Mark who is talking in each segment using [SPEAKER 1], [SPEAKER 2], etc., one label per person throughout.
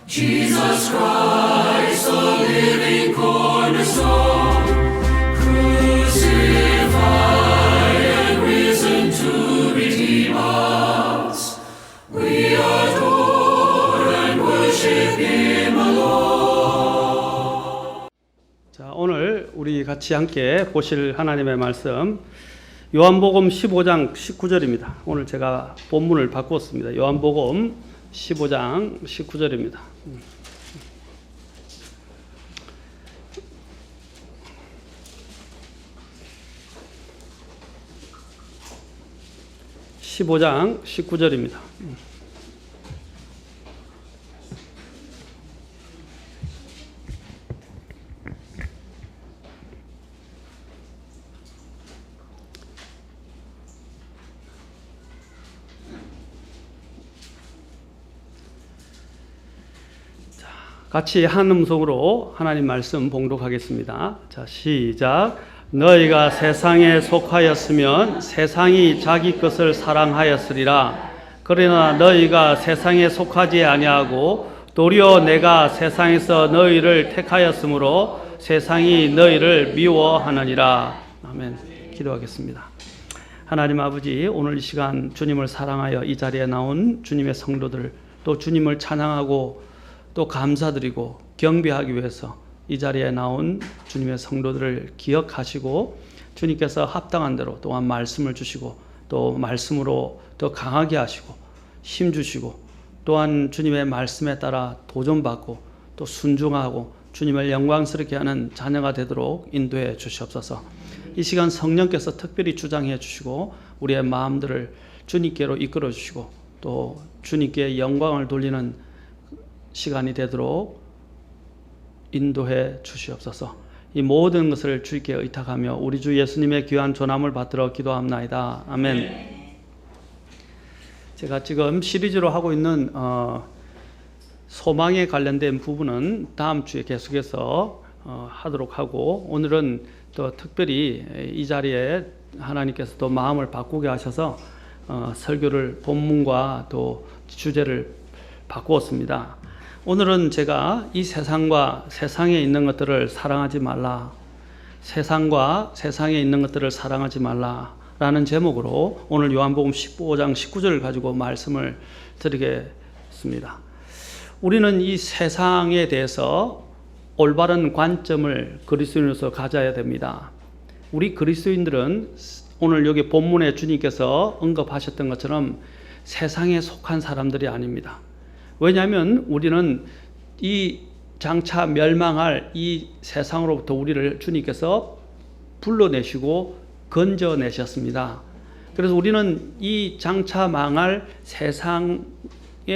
[SPEAKER 1] Jesus Christ, the living cornerstone, crucified and risen to redeem us. We adore and worship Him alone.
[SPEAKER 2] 자, 오늘 우리 같이 함께 보실 하나님의 말씀 요한복음 15장 19절입니다. 오늘 제가 본문을 바꿨습니다. 요한복음 15장 19절입니다. 15장 19절입니다. 같이 한 음성으로 하나님 말씀 봉독하겠습니다. 자, 시작. 너희가 세상에 속하였으면 세상이 자기 것을 사랑하였으리라. 그러나 너희가 세상에 속하지 아니하고 도리어 내가 세상에서 너희를 택하였으므로 세상이 너희를 미워하느니라. 아멘. 기도하겠습니다. 하나님 아버지, 오늘 이 시간 주님을 사랑하여 이 자리에 나온 주님의 성도들, 또 주님을 찬양하고 또 감사드리고 경배하기 위해서 이 자리에 나온 주님의 성도들을 기억하시고 주님께서 합당한 대로 또한 말씀을 주시고 또 말씀으로 더 강하게 하시고 힘 주시고 또한 주님의 말씀에 따라 도전받고 또 순종하고 주님을 영광스럽게 하는 자녀가 되도록 인도해 주시옵소서. 이 시간 성령께서 특별히 주장해 주시고 우리의 마음들을 주님께로 이끌어 주시고 또 주님께 영광을 돌리는 시간이 되도록 인도해 주시옵소서. 이 모든 것을 주께 의탁하며 우리 주 예수님의 귀한 존함을 받들어 기도합나이다. 아멘. 제가 지금 시리즈로 하고 있는 소망에 관련된 부분은 다음 주에 계속해서 하도록 하고, 오늘은 또 특별히 이 자리에 하나님께서 또 마음을 바꾸게 하셔서 설교를 본문과 또 주제를 바꾸었습니다. 오늘은 제가 이 세상과 세상에 있는 것들을 사랑하지 말라, 세상과 세상에 있는 것들을 사랑하지 말라 라는 제목으로 오늘 요한복음 15장 19절을 가지고 말씀을 드리겠습니다. 우리는 이 세상에 대해서 올바른 관점을 그리스도인으로서 가져야 됩니다. 우리 그리스도인들은 오늘 여기 본문에 주님께서 언급하셨던 것처럼 세상에 속한 사람들이 아닙니다. 왜냐하면 우리는 이 장차 멸망할 이 세상으로부터 우리를 주님께서 불러내시고 건져내셨습니다. 그래서 우리는 이 장차 망할 세상에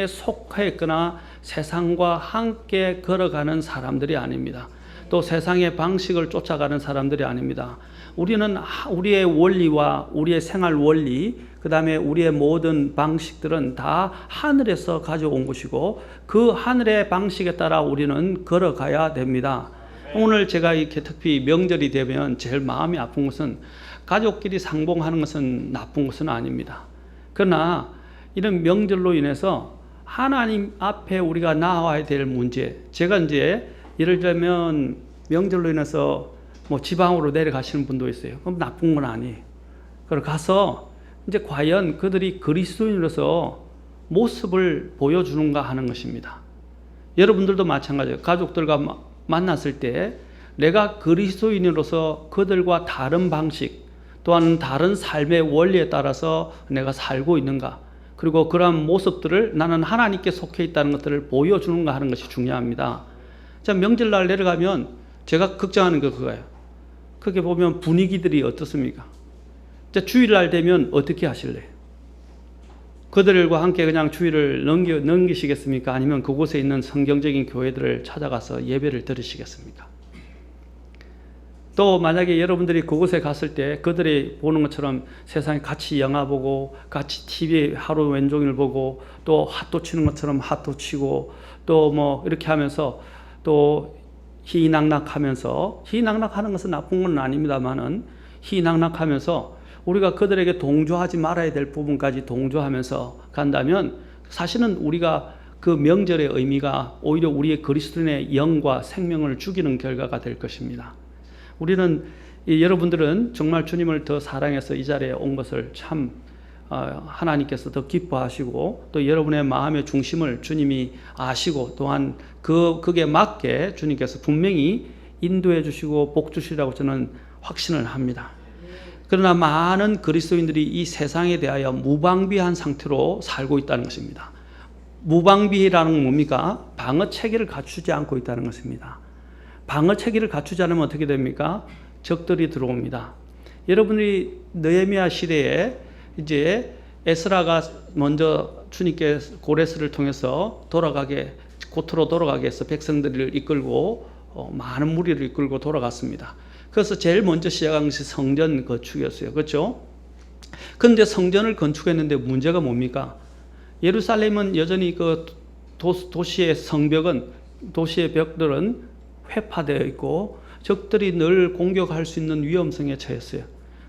[SPEAKER 2] 속해 있거나 세상과 함께 걸어가는 사람들이 아닙니다. 또 세상의 방식을 쫓아가는 사람들이 아닙니다. 우리는 우리의 원리와 우리의 생활 원리, 그 다음에 우리의 모든 방식들은 다 하늘에서 가져온 것이고 그 하늘의 방식에 따라 우리는 걸어가야 됩니다. 오늘 제가 이렇게 특히 명절이 되면 제일 마음이 아픈 것은 가족끼리 상봉하는 것은 나쁜 것은 아닙니다. 그러나 이런 명절로 인해서 하나님 앞에 우리가 나와야 될 문제, 제가 이제 예를 들면 명절로 인해서 뭐 지방으로 내려가시는 분도 있어요. 그럼 나쁜 건 아니에요. 그걸 가서 이제 과연 그들이 그리스도인으로서 모습을 보여주는가 하는 것입니다. 여러분들도 마찬가지예요. 가족들과 만났을 때 내가 그리스도인으로서 그들과 다른 방식 또한 다른 삶의 원리에 따라서 내가 살고 있는가, 그리고 그러한 모습들을 나는 하나님께 속해 있다는 것들을 보여주는가 하는 것이 중요합니다. 자, 명절날 내려가면 제가 걱정하는 거 그거예요. 그렇게 보면 분위기들이 어떻습니까? 자, 주일날 되면 어떻게 하실래요? 그들과 함께 그냥 주일을 넘기시겠습니까? 아니면 그곳에 있는 성경적인 교회들을 찾아가서 예배를 들으시겠습니까? 또 만약에 여러분들이 그곳에 갔을 때 그들이 보는 것처럼 세상에 같이 영화 보고 같이 TV 하루 왼종일 보고 또 핫도 치는 것처럼 핫도 치고 또 뭐 이렇게 하면서 또 희낙낙하면서, 희낙낙하는 것은 나쁜 건 아닙니다만은 희낙낙하면서 우리가 그들에게 동조하지 말아야 될 부분까지 동조하면서 간다면 사실은 우리가 그 명절의 의미가 오히려 우리의 그리스도인의 영과 생명을 죽이는 결과가 될 것입니다. 우리는 여러분들은 정말 주님을 더 사랑해서 이 자리에 온 것을 참 하나님께서 더 기뻐하시고 또 여러분의 마음의 중심을 주님이 아시고 또한 그게 맞게 주님께서 분명히 인도해 주시고 복 주시라고 저는 확신을 합니다. 그러나 많은 그리스도인들이 이 세상에 대하여 무방비한 상태로 살고 있다는 것입니다. 무방비라는 건 뭡니까? 방어 체계를 갖추지 않고 있다는 것입니다. 방어 체계를 갖추지 않으면 어떻게 됩니까? 적들이 들어옵니다. 여러분이 느헤미야 시대에 이제 에스라가 먼저 주님께 고레스를 통해서 고토로 돌아가게 해서 백성들을 이끌고 많은 무리를 이끌고 돌아갔습니다. 그래서 제일 먼저 시작한 것이 성전 건축이었어요. 그렇죠? 그런데 성전을 건축했는데 문제가 뭡니까? 예루살렘은 여전히 그 도시의 성벽은, 도시의 벽들은 회파되어 있고 적들이 늘 공격할 수 있는 위험성에 처했어요.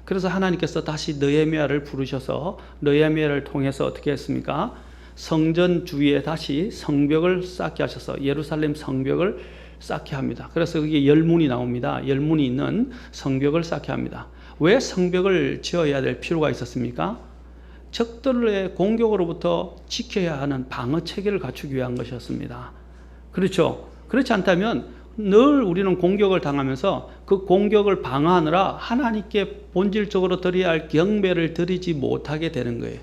[SPEAKER 2] 그래서 하나님께서 다시 느헤미야를 부르셔서 느헤미야를 통해서 어떻게 했습니까? 성전 주위에 다시 성벽을 쌓게 하셔서 예루살렘 성벽을 쌓게 합니다. 그래서 그게 열문이 나옵니다. 열문이 있는 성벽을 쌓게 합니다. 왜 성벽을 지어야 될 필요가 있었습니까? 적들의 공격으로부터 지켜야 하는 방어 체계를 갖추기 위한 것이었습니다. 그렇죠? 그렇지 않다면 늘 우리는 공격을 당하면서 그 공격을 방어하느라 하나님께 본질적으로 드려야 할 경배를 드리지 못하게 되는 거예요.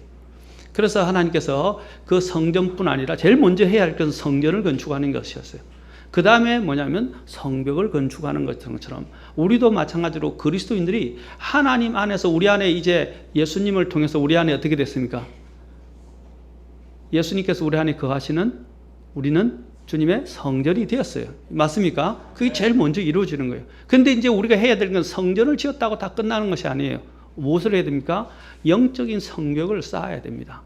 [SPEAKER 2] 그래서 하나님께서 그 성전뿐 아니라 제일 먼저 해야 할 것은 성전을 건축하는 것이었어요. 그 다음에 뭐냐면 성벽을 건축하는 것처럼 우리도 마찬가지로 그리스도인들이 하나님 안에서 우리 안에 이제 예수님을 통해서 우리 안에 어떻게 됐습니까? 예수님께서 우리 안에 거하시는 우리는 주님의 성전이 되었어요. 맞습니까? 그게 제일 먼저 이루어지는 거예요. 그런데 이제 우리가 해야 될 건 성전을 지었다고 다 끝나는 것이 아니에요. 무엇을 해야 됩니까? 영적인 성벽을 쌓아야 됩니다.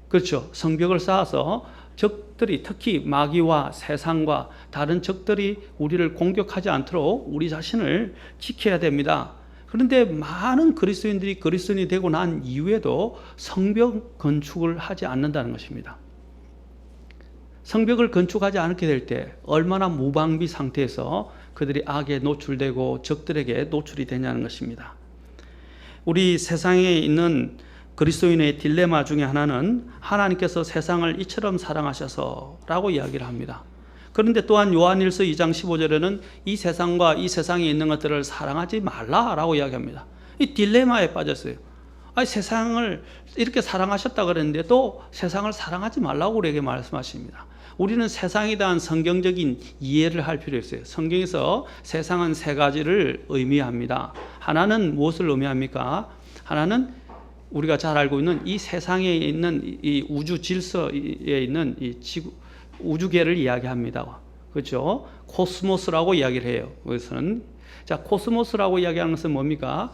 [SPEAKER 2] 그렇죠? 성벽을 쌓아서 적들이 특히 마귀와 세상과 다른 적들이 우리를 공격하지 않도록 우리 자신을 지켜야 됩니다. 그런데 많은 그리스도인들이 그리스도인이 되고 난 이후에도 성벽 건축을 하지 않는다는 것입니다. 성벽을 건축하지 않게 될 때 얼마나 무방비 상태에서 그들이 악에 노출되고 적들에게 노출이 되냐는 것입니다. 우리 세상에 있는 그리스도인의 딜레마 중에 하나는 하나님께서 세상을 이처럼 사랑하셔서 라고 이야기를 합니다. 그런데 또한 요한일서 2장 15절에는 이 세상과 이 세상에 있는 것들을 사랑하지 말라라고 이야기합니다. 이 딜레마에 빠졌어요. 아니, 세상을 이렇게 사랑하셨다 그랬는데 또 세상을 사랑하지 말라고 우리에게 말씀하십니다. 우리는 세상에 대한 성경적인 이해를 할 필요 있어요. 성경에서 세상은 세 가지를 의미합니다. 하나는 무엇을 의미합니까? 하나는 우리가 잘 알고 있는 이 세상에 있는 이 우주 질서에 있는 이 우주계를 이야기합니다. 그렇죠? 코스모스라고 이야기를 해요. 그것은 자, 코스모스라고 이야기하는 것은 뭡니까?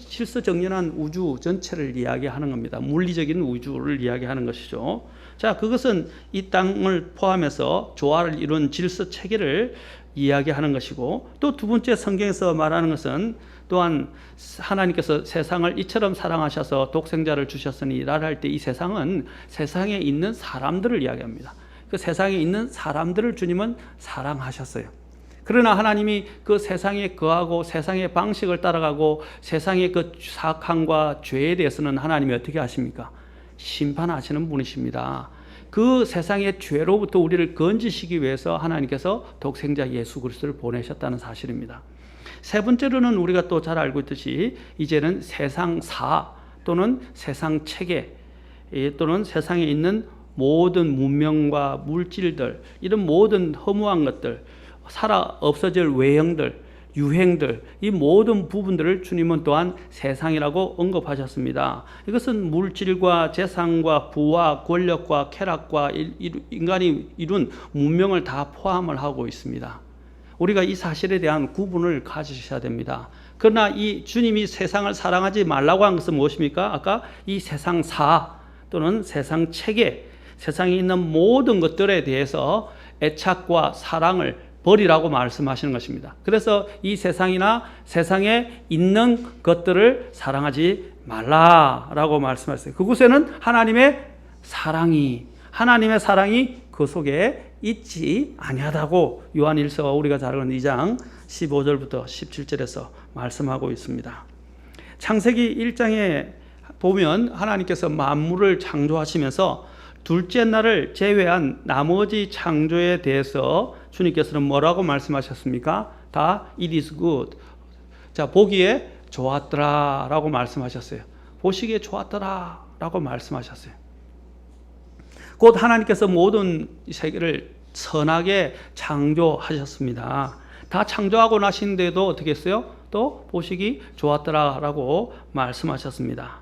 [SPEAKER 2] 질서정연한 우주 전체를 이야기하는 겁니다. 물리적인 우주를 이야기하는 것이죠. 자, 그것은 이 땅을 포함해서 조화를 이룬 질서 체계를 이야기하는 것이고, 또 두 번째 성경에서 말하는 것은 또한 하나님께서 세상을 이처럼 사랑하셔서 독생자를 주셨으니 라를 할 때 이 세상은 세상에 있는 사람들을 이야기합니다. 그 세상에 있는 사람들을 주님은 사랑하셨어요. 그러나 하나님이 그 세상에 거하고 세상의 방식을 따라가고 세상의 그 사악함과 죄에 대해서는 하나님이 어떻게 하십니까? 심판하시는 분이십니다. 그 세상의 죄로부터 우리를 건지시기 위해서 하나님께서 독생자 예수 그리스도를 보내셨다는 사실입니다. 세 번째로는 우리가 또 잘 알고 있듯이 이제는 세상사 또는 세상 체계 또는 세상에 있는 모든 문명과 물질들, 이런 모든 허무한 것들, 없어질 외형들, 유행들, 이 모든 부분들을 주님은 또한 세상이라고 언급하셨습니다. 이것은 물질과 재산과 부와 권력과 쾌락과 인간이 이룬 문명을 다 포함을 하고 있습니다. 우리가 이 사실에 대한 구분을 가지셔야 됩니다. 그러나 이 주님이 세상을 사랑하지 말라고 한 것은 무엇입니까? 아까 이 세상사 또는 세상 체계, 세상에 있는 모든 것들에 대해서 애착과 사랑을 버리라고 말씀하시는 것입니다. 그래서 이 세상이나 세상에 있는 것들을 사랑하지 말라라고 말씀하셨어요. 그곳에는 하나님의 사랑이, 하나님의 사랑이 그 속에 있지 아니하다고 요한일서 우리가 잘 아는 2장 15절부터 17절에서 말씀하고 있습니다. 창세기 1장에 보면 하나님께서 만물을 창조하시면서 둘째 날을 제외한 나머지 창조에 대해서 주님께서는 뭐라고 말씀하셨습니까? 다 it is good. 자, 보기에 좋았더라 라고 말씀하셨어요. 보시기에 좋았더라 라고 말씀하셨어요. 곧 하나님께서 모든 세계를 선하게 창조하셨습니다. 다 창조하고 나신데도 어떻게 했어요? 또 보시기 좋았더라 라고 말씀하셨습니다.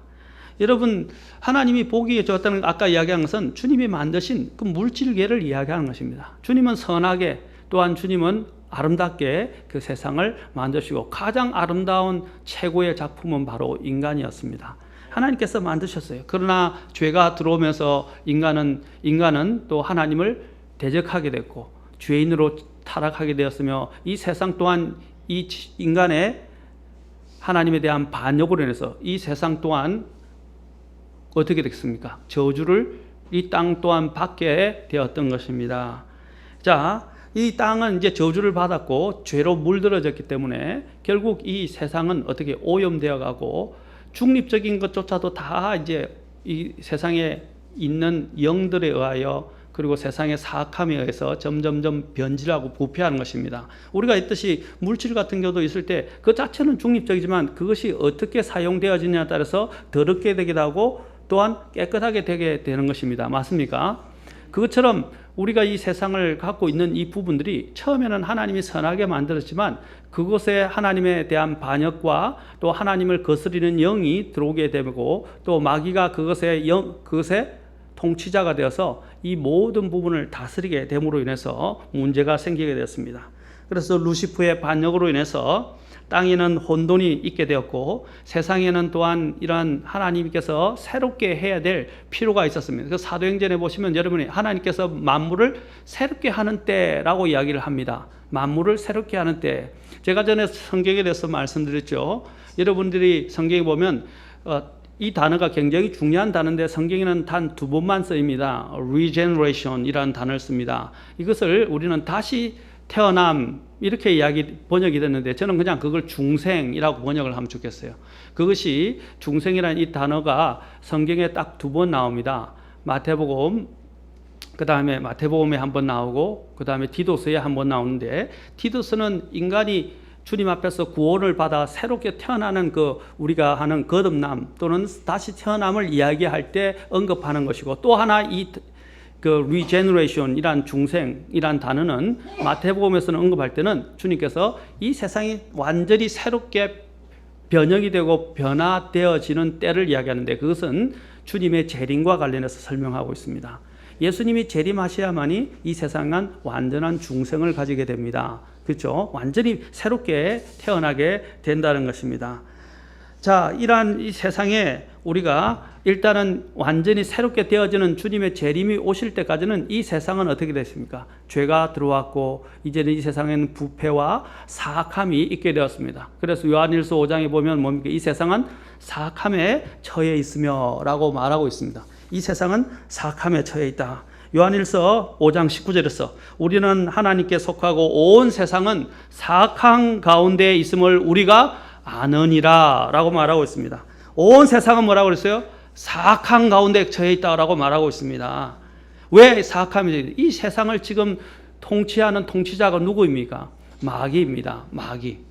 [SPEAKER 2] 여러분, 하나님이 보기에 좋았다는 아까 이야기한 것은 주님이 만드신 그 물질계를 이야기하는 것입니다. 주님은 선하게, 또한 주님은 아름답게 그 세상을 만드시고 가장 아름다운 최고의 작품은 바로 인간이었습니다. 하나님께서 만드셨어요. 그러나 죄가 들어오면서 인간은 또 하나님을 대적하게 됐고 죄인으로 타락하게 되었으며 이 세상 또한 이 인간의 하나님에 대한 반역으로 인해서 이 세상 또한 어떻게 됐습니까? 저주를 이 땅 또한 받게 되었던 것입니다. 자, 이 땅은 이제 저주를 받았고 죄로 물들어졌기 때문에 결국 이 세상은 어떻게 오염되어 가고 중립적인 것조차도 다 이제 이 세상에 있는 영들에 의하여 그리고 세상의 사악함에 의해서 점점점 변질하고 부패하는 것입니다. 우리가 있듯이 물질 같은 경우도 있을 때 그 자체는 중립적이지만 그것이 어떻게 사용되어지냐에 따라서 더럽게 되기도 하고 또한 깨끗하게 되게 되는 것입니다. 맞습니까? 그것처럼 우리가 이 세상을 갖고 있는 이 부분들이 처음에는 하나님이 선하게 만들었지만 그곳에 하나님에 대한 반역과 또 하나님을 거스리는 영이 들어오게 되고 또 마귀가 그것의 통치자가 되어서 이 모든 부분을 다스리게 됨으로 인해서 문제가 생기게 되었습니다. 그래서 루시프의 반역으로 인해서 땅에는 혼돈이 있게 되었고 세상에는 또한 이러한 하나님께서 새롭게 해야 될 필요가 있었습니다. 그 사도행전에 보시면 여러분이 하나님께서 만물을 새롭게 하는 때라고 이야기를 합니다. 만물을 새롭게 하는 때. 제가 전에 성경에 대해서 말씀드렸죠. 여러분들이 성경에 보면 이 단어가 굉장히 중요한 단어인데 성경에는 단 2번만 쓰입니다. regeneration이라는 단어를 씁니다. 이것을 우리는 다시 태어남 이렇게 번역이 됐는데 저는 그냥 그걸 중생이라고 번역을 하면 좋겠어요. 그것이 중생이라는 이 단어가 성경에 딱 2번 나옵니다. 마태복음, 그 다음에 마태복음에 한 번 나오고 그 다음에 디도서에 한 번 나오는데 디도서는 인간이 주님 앞에서 구원을 받아 새롭게 태어나는 그 우리가 하는 거듭남 또는 다시 태어남을 이야기할 때 언급하는 것이고 또 하나 그 regeneration이란 중생이란 단어는 마태복음에서는 언급할 때는 주님께서 이 세상이 완전히 새롭게 변형이 되고 변화되어지는 때를 이야기하는데 그것은 주님의 재림과 관련해서 설명하고 있습니다. 예수님이 재림하셔야만이 이 세상은 완전한 중생을 가지게 됩니다. 그렇죠? 완전히 새롭게 태어나게 된다는 것입니다. 자, 이러한 이 세상에 우리가 일단은 완전히 새롭게 되어지는 주님의 재림이 오실 때까지는 이 세상은 어떻게 됐습니까? 죄가 들어왔고 이제는 이 세상에는 부패와 사악함이 있게 되었습니다. 그래서 요한일서 5장에 보면 뭡니까? 이 세상은 사악함에 처해 있으며 라고 말하고 있습니다. 이 세상은 사악함에 처해 있다. 요한일서 5장 19절에서 우리는 하나님께 속하고 온 세상은 사악함 가운데 있음을 우리가 아느니라 라고 말하고 있습니다. 온 세상은 뭐라고 그랬어요? 사악함 가운데 처해 있다라고 말하고 있습니다. 왜 사악함이? 이 세상을 지금 통치하는 통치자가 누구입니까? 마귀입니다. 마귀.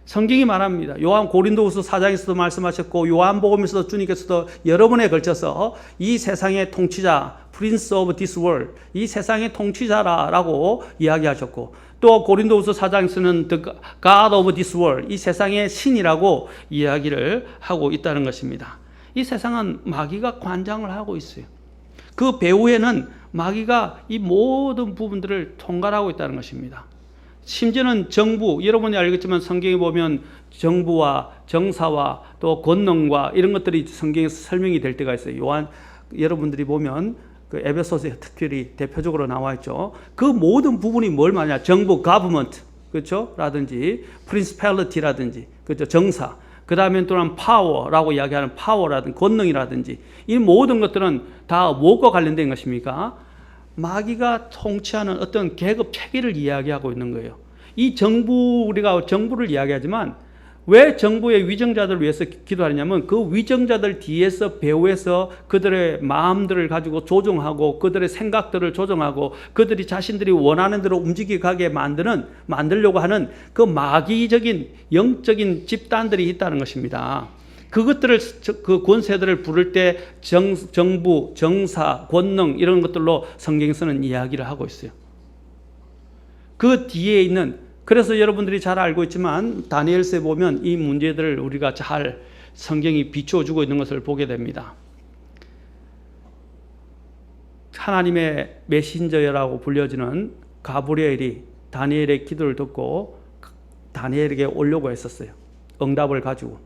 [SPEAKER 2] 성경이 말합니다. 고린도후서 4장에서도 말씀하셨고 요한복음에서도 주님께서도 여러 번에 걸쳐서 이 세상의 통치자, Prince of this world, 이 세상의 통치자라고 이야기하셨고 또 고린도후서 4장에서는 The God of this world, 이 세상의 신이라고 이야기를 하고 있다는 것입니다. 이 세상은 마귀가 관장을 하고 있어요. 그 배후에는 마귀가 이 모든 부분들을 통괄하고 있다는 것입니다. 심지어는 정부, 여러분이 알겠지만 성경에 보면 정부와 정사와 또 권능과 이런 것들이 성경에서 설명이 될 때가 있어요. 여러분들이 보면 그 에베소서에 특별히 대표적으로 나와 있죠. 그 모든 부분이 뭘 말하냐? 정부, government, 그렇죠? 라든지 principality라든지, 그렇죠? 정사. 그 다음에 또한 파워라고 이야기하는 파워라든지 권능이라든지 이 모든 것들은 다 무엇과 관련된 것입니까? 마귀가 통치하는 어떤 계급 체계를 이야기하고 있는 거예요. 이 정부, 우리가 정부를 이야기하지만 왜 정부의 위정자들을 위해서 기도하느냐면 그 위정자들 뒤에서 배후에서 그들의 마음들을 가지고 조종하고 그들의 생각들을 조종하고 그들이 자신들이 원하는 대로 움직이게 만들려고 하는 그 마귀적인 영적인 집단들이 있다는 것입니다. 그것들을, 그 권세들을 부를 때 정부, 정사, 권능 이런 것들로 성경에서는 이야기를 하고 있어요. 그 뒤에 있는, 그래서 여러분들이 잘 알고 있지만 다니엘서에 보면 이 문제들을 우리가 잘 성경이 비추어주고 있는 것을 보게 됩니다. 하나님의 메신저라고 불려지는 가브리엘이 다니엘의 기도를 듣고 다니엘에게 오려고 했었어요. 응답을 가지고.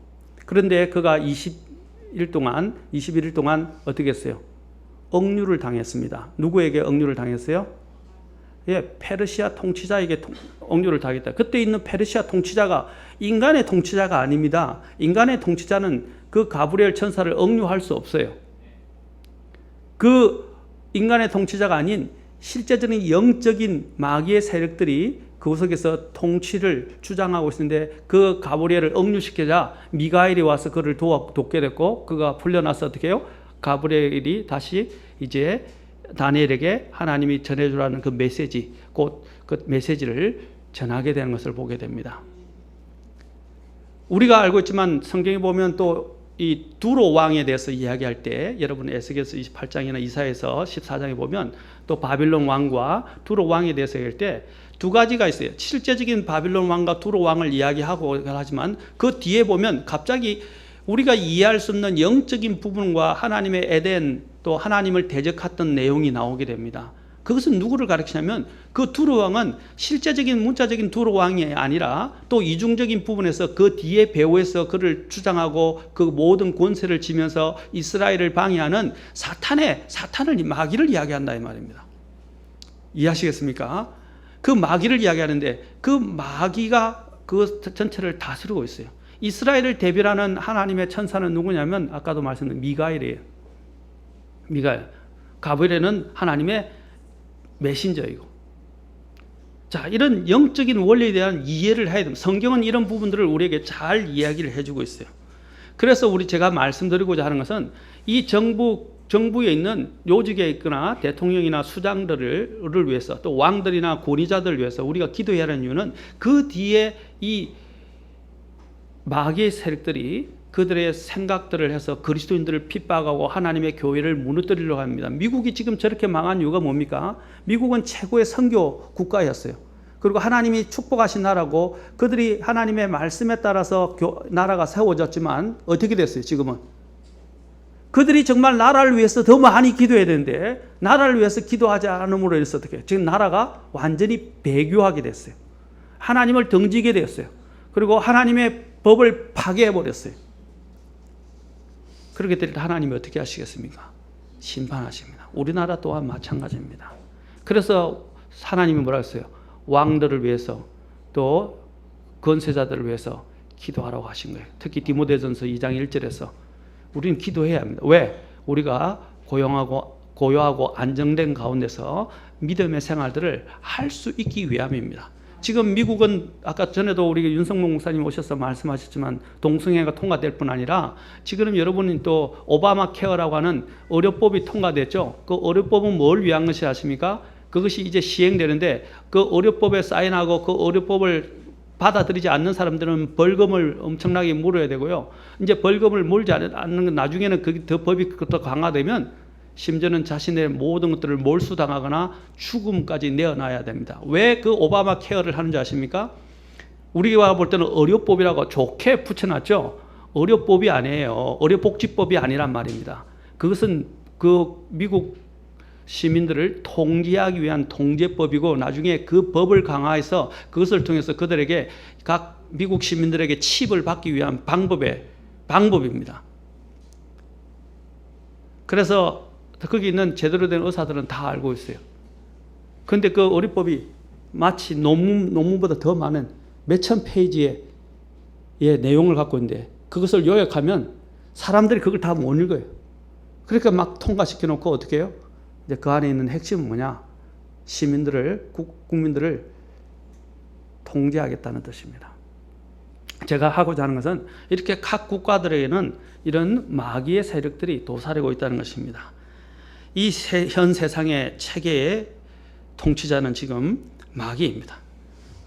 [SPEAKER 2] 그런데 그가 21일 동안 어떻게 했어요? 억류를 당했습니다. 누구에게 억류를 당했어요? 페르시아 통치자에게 억류를 당했다. 그때 있는 페르시아 통치자가 인간의 통치자가 아닙니다. 인간의 통치자는 그 가브리엘 천사를 억류할 수 없어요. 그 인간의 통치자가 아닌 실제적인 영적인 마귀의 세력들이 그 속에서 통치를 주장하고 있는데 그 가브리엘을 억류시키자 미가엘이 와서 그를 돕게 됐고 그가 풀려나서 어떻게 해요? 가브리엘이 다시 이제 다니엘에게 하나님이 전해주라는 그 메시지, 곧 그 메시지를 전하게 되는 것을 보게 됩니다. 우리가 알고 있지만 성경에 보면 또 이 두로 왕에 대해서 이야기할 때 여러분 에스겔서 28장이나 이사야서 14장에 보면 또 바빌론 왕과 두로 왕에 대해서 얘기할 때 두 가지가 있어요. 실제적인 바빌론 왕과 두로 왕을 이야기하고 하지만 그 뒤에 보면 갑자기 우리가 이해할 수 없는 영적인 부분과 하나님의 에덴 또 하나님을 대적했던 내용이 나오게 됩니다. 그것은 누구를 가리키냐면 그 두로 왕은 실제적인 문자적인 두로 왕이 아니라 또 이중적인 부분에서 그 뒤에 배후에서 그를 주장하고 그 모든 권세를 지면서 이스라엘을 방해하는 사탄을 마귀를 이야기한다 이 말입니다. 이해하시겠습니까? 그 마귀를 이야기하는데 그 마귀가 그 전체를 다스리고 있어요. 이스라엘을 대변하는 하나님의 천사는 누구냐면 아까도 말씀드린 미가엘이에요. 미가엘. 가브리엘은 하나님의 메신저이고. 자, 이런 영적인 원리에 대한 이해를 해야 됩니다. 성경은 이런 부분들을 우리에게 잘 이야기를 해주고 있어요. 그래서 제가 말씀드리고자 하는 것은 이 정부에 있는 요직에 있거나 대통령이나 수장들을 위해서 또 왕들이나 권위자들을 위해서 우리가 기도해야 하는 이유는 그 뒤에 이 마귀의 세력들이 그들의 생각들을 해서 그리스도인들을 핍박하고 하나님의 교회를 무너뜨리려고 합니다. 미국이 지금 저렇게 망한 이유가 뭡니까? 미국은 최고의 선교 국가였어요. 그리고 하나님이 축복하신 나라고 그들이 하나님의 말씀에 따라서 나라가 세워졌지만 어떻게 됐어요? 지금은 그들이 정말 나라를 위해서 더 많이 기도해야 되는데 나라를 위해서 기도하지 않음으로 인해서 어떻게 지금 나라가 완전히 배교하게 됐어요. 하나님을 등지게 되었어요. 그리고 하나님의 법을 파괴해버렸어요. 그렇게 될 때 하나님이 어떻게 하시겠습니까? 심판하십니다. 우리나라 또한 마찬가지입니다. 그래서 하나님이 뭐라 했어요? 왕들을 위해서 또 권세자들을 위해서 기도하라고 하신 거예요. 특히 디모데전서 2장 1절에서 우리는 기도해야 합니다. 왜? 우리가 고요하고 안정된 가운데서 믿음의 생활들을 할 수 있기 위함입니다. 지금 미국은 아까 전에도 우리 윤성봉 목사님 오셔서 말씀하셨지만 동성애가 통과될 뿐 아니라 지금 여러분이 또 오바마 케어라고 하는 의료법이 통과됐죠. 그 의료법은 뭘 위한 것이 아십니까? 그것이 이제 시행되는데 그 의료법에 사인하고 그 의료법을 받아들이지 않는 사람들은 벌금을 엄청나게 물어야 되고요. 이제 벌금을 물지 않는 건 나중에는 그 법이 더 강화되면 심지어는 자신의 모든 것들을 몰수당하거나 죽음까지 내어놔야 됩니다. 왜 그 오바마 케어를 하는지 아십니까? 우리가 볼 때는 의료법이라고 좋게 붙여놨죠. 의료법이 아니에요. 의료복지법이 아니란 말입니다. 그것은 그 미국 시민들을 통제하기 위한 통제법이고 나중에 그 법을 강화해서 그것을 통해서 그들에게 각 미국 시민들에게 칩을 받기 위한 방법입니다. 그래서 거기 있는 제대로 된 의사들은 다 알고 있어요. 그런데 그 의료법이 마치 논문보다 더 많은 몇천 페이지의 내용을 갖고 있는데 그것을 요약하면 사람들이 그걸 다 못 읽어요. 그러니까 막 통과시켜 놓고 어떻게 해요? 이제 그 안에 있는 핵심은 뭐냐? 시민들을, 국민들을 통제하겠다는 뜻입니다. 제가 하고자 하는 것은 이렇게 각 국가들에게는 이런 마귀의 세력들이 도사리고 있다는 것입니다. 이 현 세상의 체계의 통치자는 지금 마귀입니다.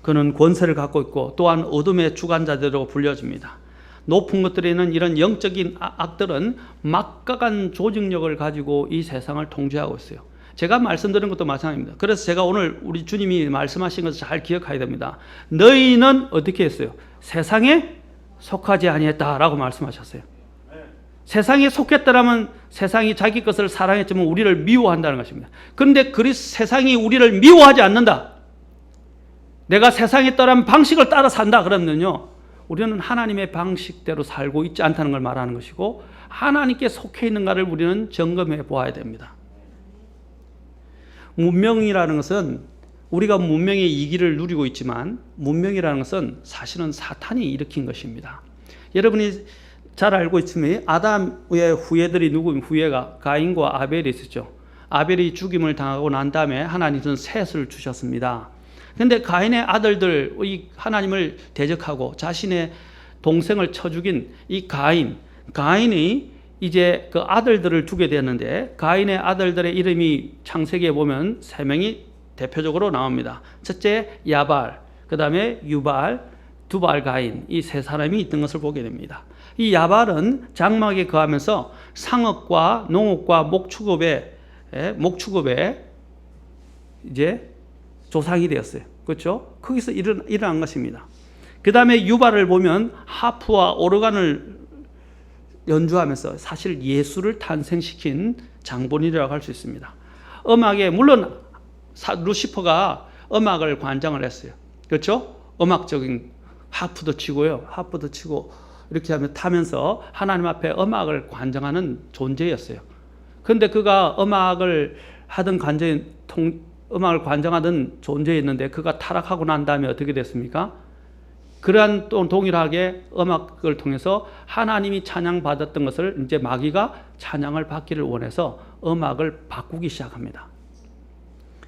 [SPEAKER 2] 그는 권세를 갖고 있고 또한 어둠의 주관자들로 불려집니다. 높은 것들에 있는 이런 영적인 악들은 막강한 조직력을 가지고 이 세상을 통제하고 있어요. 제가 말씀드린 것도 마찬가지입니다. 그래서 제가 오늘 우리 주님이 말씀하신 것을 잘 기억해야 됩니다. 너희는 어떻게 했어요? 세상에 속하지 아니했다라고 말씀하셨어요. 세상에 속했다라면 세상이 자기 것을 사랑했지만 우리를 미워한다는 것입니다. 그런데 세상이 우리를 미워하지 않는다. 내가 세상에 따른 방식을 따라 산다 그러면요, 우리는 하나님의 방식대로 살고 있지 않다는 걸 말하는 것이고, 하나님께 속해 있는가를 우리는 점검해 보아야 됩니다. 문명이라는 것은 우리가 문명의 이기를 누리고 있지만, 문명이라는 것은 사실은 사탄이 일으킨 것입니다. 여러분이 잘 알고 있으면 아담의 후예들이 누구인 후예가 가인과 아벨이 있었죠. 아벨이 죽임을 당하고 난 다음에 하나님은 셋을 주셨습니다. 그런데 가인의 아들들, 이 하나님을 대적하고 자신의 동생을 쳐 죽인 이 가인이 이제 그 아들들을 두게 되었는데, 가인의 아들들의 이름이 창세기에 보면 세 명이 대표적으로 나옵니다. 첫째 야발, 그 다음에 유발, 두발, 가인, 이 세 사람이 있던 것을 보게 됩니다. 이 야발은 장막에 거하면서 상업과 농업과 목축업에 이제 조상이 되었어요. 그렇죠? 거기서 일어난 것입니다. 그 다음에 유발을 보면 하프와 오르간을 연주하면서 사실 예수를 탄생시킨 장본인이라고 할 수 있습니다. 음악에 물론 루시퍼가 음악을 관장을 했어요. 그렇죠? 음악적인 하프도 치고요. 하프도 치고 이렇게 하면 타면서 하나님 앞에 음악을 관장하는 존재였어요. 그런데 그가 음악을 관장하던 존재였는데 그가 타락하고 난 다음에 어떻게 됐습니까? 그러한 또 동일하게 음악을 통해서 하나님이 찬양받았던 것을 이제 마귀가 찬양을 받기를 원해서 음악을 바꾸기 시작합니다.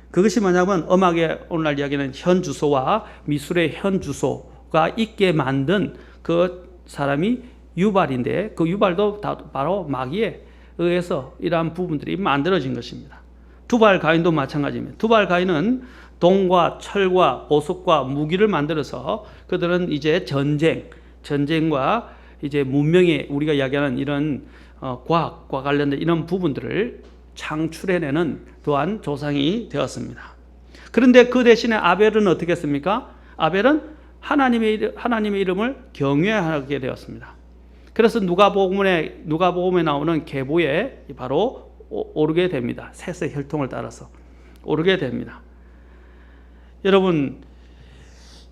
[SPEAKER 2] 그것이 뭐냐면 음악의 오늘날 이야기는 현주소와 미술의 현주소가 있게 만든 그 사람이 유발인데, 그 유발도 바로 마귀에 의해서 이러한 부분들이 만들어진 것입니다. 두발 가인도 마찬가지입니다. 두발 가인은 동과 철과 보석과 무기를 만들어서 그들은 이제 전쟁과 이제 문명의 우리가 이야기하는 이런 과학과 관련된 이런 부분들을 창출해내는 또한 조상이 되었습니다. 그런데 그 대신에 아벨은 어떻게 했습니까? 아벨은 하나님의 이름을 경외하게 되었습니다. 그래서 누가복음에 나오는 계보에 바로 오르게 됩니다. 셋의 혈통을 따라서 오르게 됩니다. 여러분,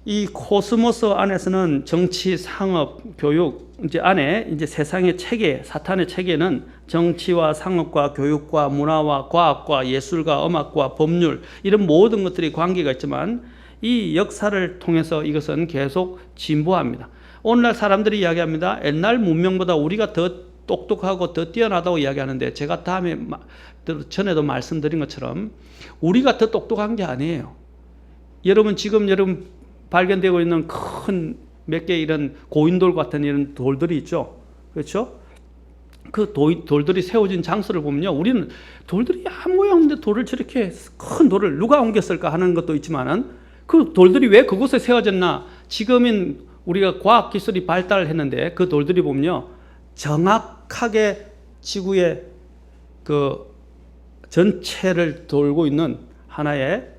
[SPEAKER 2] 이 코스모스 안에서는 정치, 상업, 교육 안에 이제 세상의 체계, 사탄의 체계는 정치와 상업과 교육과 문화와 과학과 예술과 음악과 법률 이런 모든 것들이 관계가 있지만 이 역사를 통해서 이것은 계속 진보합니다. 오늘날 사람들이 이야기합니다. 옛날 문명보다 우리가 더 똑똑하고 더 뛰어나다고 이야기하는데, 제가 전에도 말씀드린 것처럼 우리가 더 똑똑한 게 아니에요. 여러분 발견되고 있는 큰 몇 개 이런 고인돌 같은 이런 돌들이 있죠. 그렇죠? 그 돌들이 세워진 장소를 보면요, 우리는 돌들이 한 모양인데 돌을 저렇게 큰 돌을 누가 옮겼을까 하는 것도 있지만은 그 돌들이 왜 그곳에 세워졌나? 지금은 우리가 과학 기술이 발달했는데 그 돌들이 보면요, 정확하게 지구의 그 전체를 돌고 있는 하나의,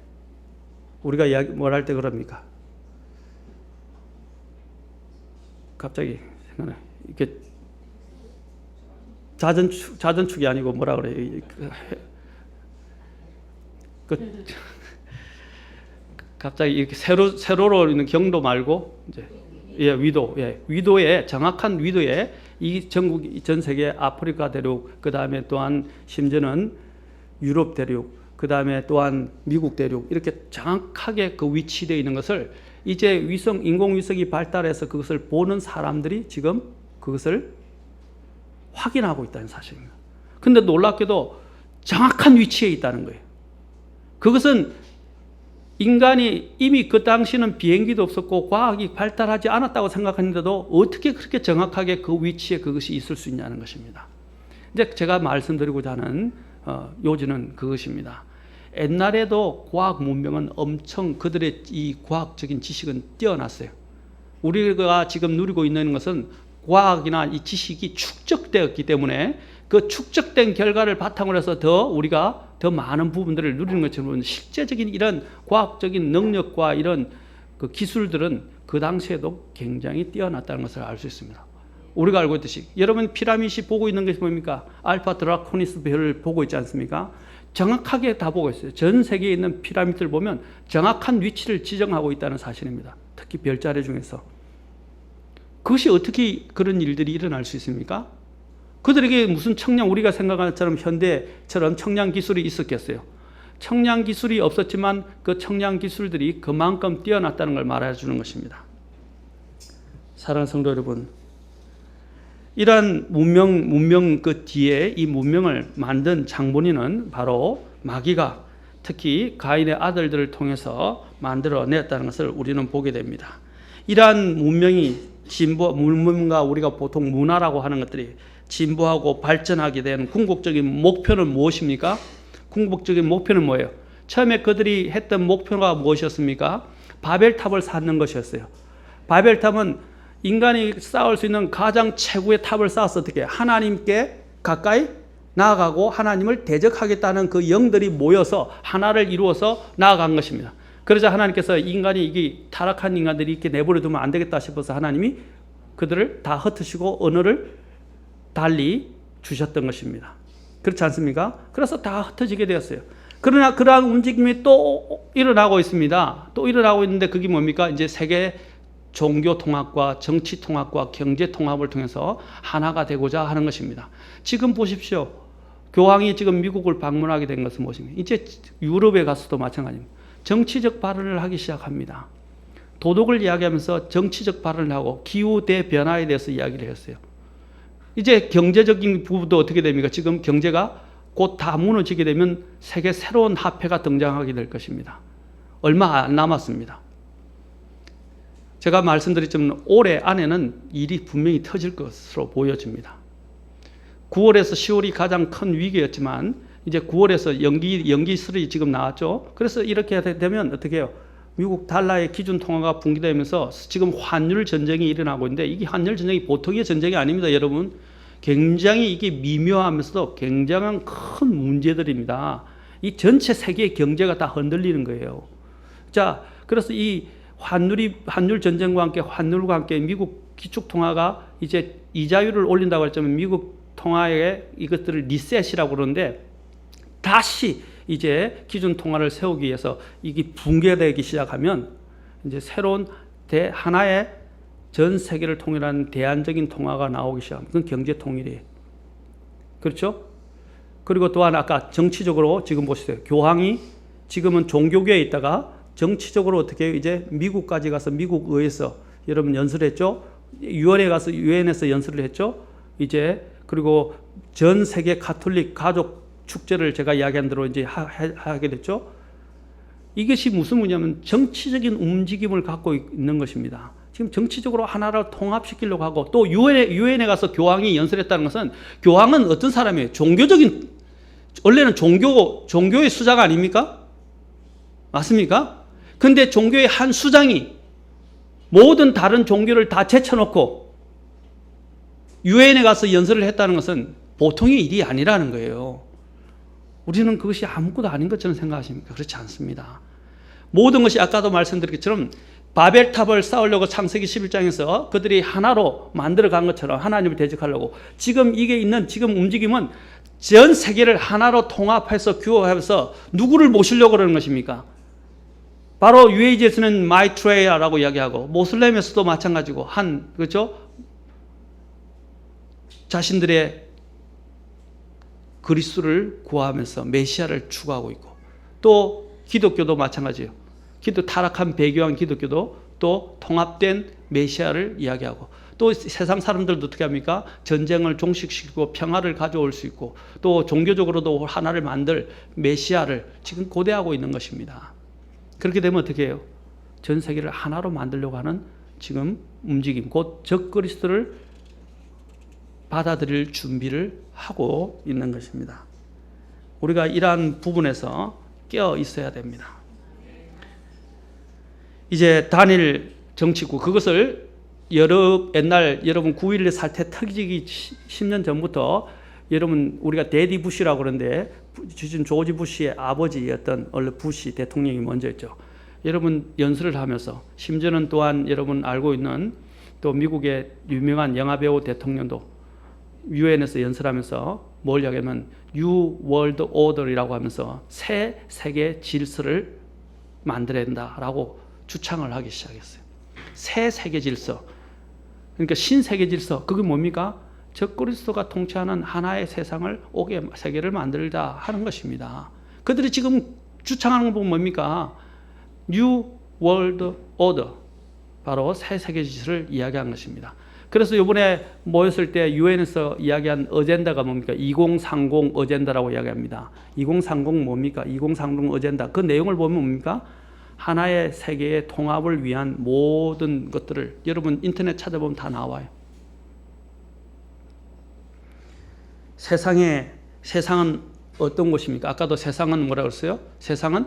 [SPEAKER 2] 우리가 이야기 뭘 할 때 그럽니까? 갑자기 생각나. 이게 자전축이 아니고 뭐라 그래? 갑자기 이렇게 세로로 있는 경도 말고 이제 위도에 정확한 위도에 이 전국 전 세계 아프리카 대륙, 그 다음에 또한 심지어는 유럽 대륙, 그 다음에 또한 미국 대륙 이렇게 정확하게 그 위치되어 있는 것을 이제 인공위성이 발달해서 그것을 보는 사람들이 지금 그것을 확인하고 있다는 사실입니다. 근데 놀랍게도 정확한 위치에 있다는 거예요. 그것은 인간이 이미 그 당시는 비행기도 없었고 과학이 발달하지 않았다고 생각했는데도 어떻게 그렇게 정확하게 그 위치에 그것이 있을 수 있냐는 것입니다. 이제 제가 말씀드리고자 하는 요지는 그것입니다. 옛날에도 과학 문명은 엄청 그들의 이 과학적인 지식은 뛰어났어요. 우리가 지금 누리고 있는 것은 과학이나 이 지식이 축적되었기 때문에 그 축적된 결과를 바탕으로 해서 우리가 더 많은 부분들을 누리는 것처럼 실제적인 이런 과학적인 능력과 이런 그 기술들은 그 당시에도 굉장히 뛰어났다는 것을 알 수 있습니다. 우리가 알고 있듯이 여러분 피라미드 보고 있는 것이 뭡니까? 알파 드라코니스 별을 보고 있지 않습니까? 정확하게 다 보고 있어요. 전 세계에 있는 피라미드를 보면 정확한 위치를 지정하고 있다는 사실입니다. 특히 별자리 중에서. 그것이 어떻게 그런 일들이 일어날 수 있습니까? 그들에게 무슨 우리가 생각하는 것처럼 현대처럼 청량 기술이 있었겠어요? 청량 기술이 없었지만 그 청량 기술들이 그만큼 뛰어났다는 걸 말해주는 것입니다. 사랑하는 성도 여러분, 이러한 문명 그 뒤에 이 문명을 만든 장본인은 바로 마귀가 특히 가인의 아들들을 통해서 만들어냈다는 것을 우리는 보게 됩니다. 이러한 문명이 문명과 우리가 보통 문화라고 하는 것들이 진보하고 발전하게 된 궁극적인 목표는 무엇입니까? 궁극적인 목표는 뭐예요? 처음에 그들이 했던 목표가 무엇이었습니까? 바벨탑을 쌓는 것이었어요. 바벨탑은 인간이 쌓을 수 있는 가장 최고의 탑을 쌓아서 어떻게 하나님께 가까이 나아가고 하나님을 대적하겠다는 그 영들이 모여서 하나를 이루어서 나아간 것입니다. 그러자 하나님께서 인간이 이게 타락한 인간들이 이렇게 내버려 두면 안 되겠다 싶어서 하나님이 그들을 다 흩으시고 언어를 달리 주셨던 것입니다. 그렇지 않습니까? 그래서 다 흩어지게 되었어요. 그러나 그러한 움직임이 또 일어나고 있습니다. 또 일어나고 있는데 그게 뭡니까? 이제 세계 종교 통합과 정치 통합과 경제 통합을 통해서 하나가 되고자 하는 것입니다. 지금 보십시오. 교황이 지금 미국을 방문하게 된 것은 무엇입니까? 이제 유럽에 가서도 마찬가지입니다. 정치적 발언을 하기 시작합니다. 도덕을 이야기하면서 정치적 발언을 하고 기후 대변화에 대해서 이야기를 했어요. 이제 경제적인 부분도 어떻게 됩니까? 지금 경제가 곧 다 무너지게 되면 세계 새로운 화폐가 등장하게 될 것입니다. 얼마 안 남았습니다. 제가 말씀드렸지만 올해 안에는 일이 분명히 터질 것으로 보여집니다. 9월에서 10월이 가장 큰 위기였지만 이제 9월에서 연기설이 지금 나왔죠. 그래서 이렇게 되면 어떻게 해요? 미국 달러의 기준 통화가 붕괴되면서 지금 환율 전쟁이 일어나고 있는데 이게 환율 전쟁이 보통의 전쟁이 아닙니다, 여러분. 굉장히 이게 미묘하면서도 굉장한 큰 문제들입니다. 이 전체 세계의 경제가 다 흔들리는 거예요. 자, 그래서 이 환율 전쟁과 함께 환율과 함께 미국 기축 통화가 이제 이자율을 올린다고 했지만 미국 통화의 이것들을 리셋이라고 그러는데 다시 이제 기준 통화를 세우기 위해서 이게 붕괴되기 시작하면 이제 새로운 하나의 전 세계를 통일하는 대안적인 통화가 나오기 시작합니다. 그건 경제 통일이에요. 그렇죠? 그리고 또한 아까 정치적으로 지금 보시세요. 교황이 지금은 종교계에 있다가 정치적으로 어떻게 이제 미국까지 가서 미국 의회에서 여러분 연설을 했죠. 유엔에 가서 유엔에서 연설을 했죠. 이제 그리고 전 세계 가톨릭 가족 축제를 제가 이야기한 대로 이제 하게 됐죠. 이것이 무슨 문제냐면 정치적인 움직임을 갖고 있는 것입니다. 지금 정치적으로 하나를 통합시키려고 하고 또 유엔에 가서 교황이 연설했다는 것은 교황은 어떤 사람이에요? 원래는 종교의 수장 아닙니까? 맞습니까? 근데 종교의 한 수장이 모든 다른 종교를 다 제쳐놓고 유엔에 가서 연설을 했다는 것은 보통의 일이 아니라는 거예요. 우리는 그것이 아무것도 아닌 것처럼 생각하십니까? 그렇지 않습니다. 모든 것이 아까도 말씀드린 것처럼 바벨탑을 쌓으려고 창세기 11장에서 그들이 하나로 만들어간 것처럼 하나님을 대적하려고 지금 이게 있는 지금 움직임은 전 세계를 하나로 통합해서 규합해서 누구를 모시려고 그러는 것입니까? 바로 UAG에서는 마이트레이라고 이야기하고 모슬렘에서도 마찬가지고 그렇죠? 자신들의 그리스도를 구하면서 메시아를 추구하고 있고 또 기독교도 마찬가지예요. 타락한 배교한 기독교도 또 통합된 메시아를 이야기하고 또 세상 사람들도 어떻게 합니까? 전쟁을 종식시키고 평화를 가져올 수 있고 또 종교적으로도 하나를 만들 메시아를 지금 고대하고 있는 것입니다. 그렇게 되면 어떻게 해요? 전 세계를 하나로 만들려고 하는 지금 움직임, 곧 적그리스도를 받아들일 준비를 하고 있는 것입니다. 우리가 이러한 부분에서 깨어 있어야 됩니다. 이제 단일 정치국, 그것을 옛날 여러분 9.11 사태 터지기 10년 전부터 여러분 우리가 데디 부시라고 그러는데 지금 조지 부시의 아버지였던 원래 부시 대통령이 먼저였죠. 여러분 연설을 하면서 심지어는 또한 여러분 알고 있는 또 미국의 유명한 영화배우 대통령도 유엔에서 연설하면서 뭘 이야기하면 New World Order이라고 하면서 새 세계 질서를 만들어야 된다라고 주창을 하기 시작했어요. 새 세계 질서, 그러니까 신세계 질서, 그게 뭡니까? 적그리스도가 통치하는 하나의 세상을 세계를 만들자 하는 것입니다. 그들이 지금 주창하는 건 뭡니까? New World Order, 바로 새 세계 질서를 이야기한 것입니다. 그래서 이번에 모였을 때 유엔에서 이야기한 어젠다가 뭡니까? 2030 어젠다라고 이야기합니다. 2030 뭡니까? 2030 어젠다. 그 내용을 보면 뭡니까? 하나의 세계의 통합을 위한 모든 것들을 여러분 인터넷 찾아보면 다 나와요. 세상은 어떤 곳입니까? 아까도 세상은 뭐라고 했어요? 세상은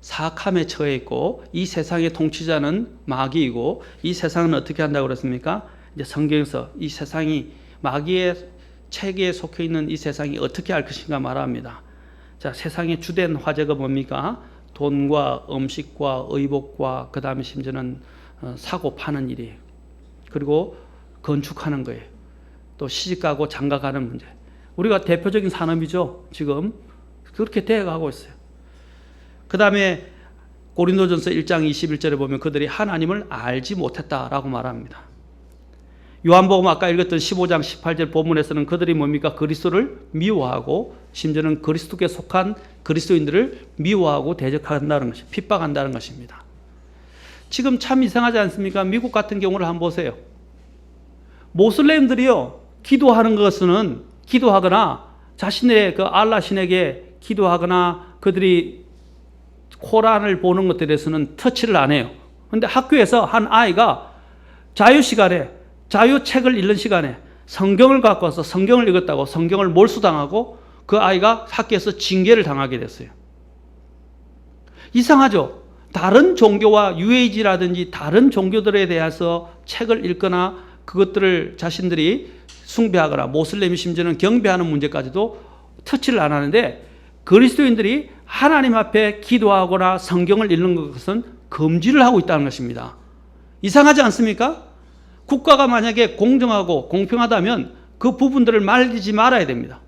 [SPEAKER 2] 사악함에 처해 있고 이 세상의 통치자는 마귀이고 이 세상은 어떻게 한다고 그랬습니까? 이제 성경에서 이 세상이 마귀의 체계에 속해 있는 이 세상이 어떻게 할 것인가 말합니다. 자, 세상의 주된 화제가 뭡니까? 돈과 음식과 의복과 그 다음에 심지어는 사고 파는 일이에요. 그리고 건축하는 거예요. 또 시집가고 장가가는 문제. 우리가 대표적인 산업이죠. 지금 그렇게 되어가고 있어요. 그 다음에 고린도전서 1장 21절에 보면 그들이 하나님을 알지 못했다라고 말합니다. 요한복음 아까 읽었던 15장 18절 본문에서는 그들이 뭡니까? 그리스도를 미워하고 심지어는 그리스도께 속한 그리스도인들을 미워하고 대적한다는 것이 핍박한다는 것입니다. 지금 참 이상하지 않습니까? 미국 같은 경우를 한번 보세요. 모슬렘들이요 기도하거나 자신의 그 알라 신에게 기도하거나 그들이 코란을 보는 것들에 대해서는 터치를 안 해요. 그런데 학교에서 한 아이가 자유 시간에 자유책을 읽는 시간에 성경을 갖고 와서 성경을 읽었다고 성경을 몰수당하고 그 아이가 학교에서 징계를 당하게 됐어요. 이상하죠? 다른 종교와 UAG라든지 다른 종교들에 대해서 책을 읽거나 그것들을 자신들이 숭배하거나 모슬렘이 심지어는 경배하는 문제까지도 터치를 안 하는데 그리스도인들이 하나님 앞에 기도하거나 성경을 읽는 것은 금지를 하고 있다는 것입니다. 이상하지 않습니까? 국가가 만약에 공정하고 공평하다면 그 부분들을 말리지 말아야 됩니다.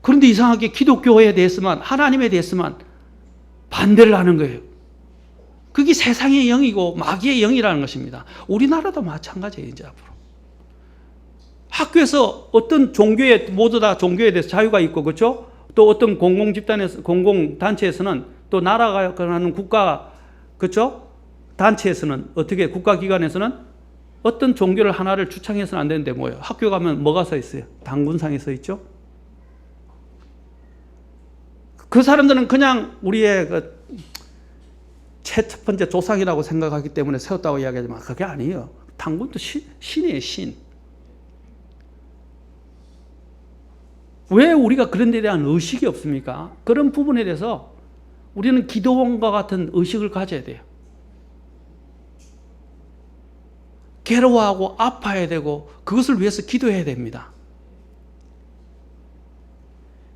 [SPEAKER 2] 그런데 이상하게 기독교에 대해서만 하나님에 대해서만 반대를 하는 거예요. 그게 세상의 영이고 마귀의 영이라는 것입니다. 우리나라도 마찬가지예요. 이제 앞으로 학교에서 어떤 종교에 모두 다 종교에 대해서 자유가 있고 그렇죠? 또 어떤 공공집단에서 공공단체에서는 또 나라가 하는 국가 그렇죠? 단체에서는 어떻게 국가기관에서는 어떤 종교를 하나를 주창해서는 안 되는데 뭐예요? 학교 가면 뭐가 써 있어요? 당군상에 써 있죠? 그 사람들은 그냥 우리의 그 첫 번째 조상이라고 생각하기 때문에 세웠다고 이야기하지만 그게 아니에요. 당군도 신이에요, 신. 왜 우리가 그런 데 대한 의식이 없습니까? 그런 부분에 대해서 우리는 기도원과 같은 의식을 가져야 돼요. 괴로워하고 아파야 되고 그것을 위해서 기도해야 됩니다.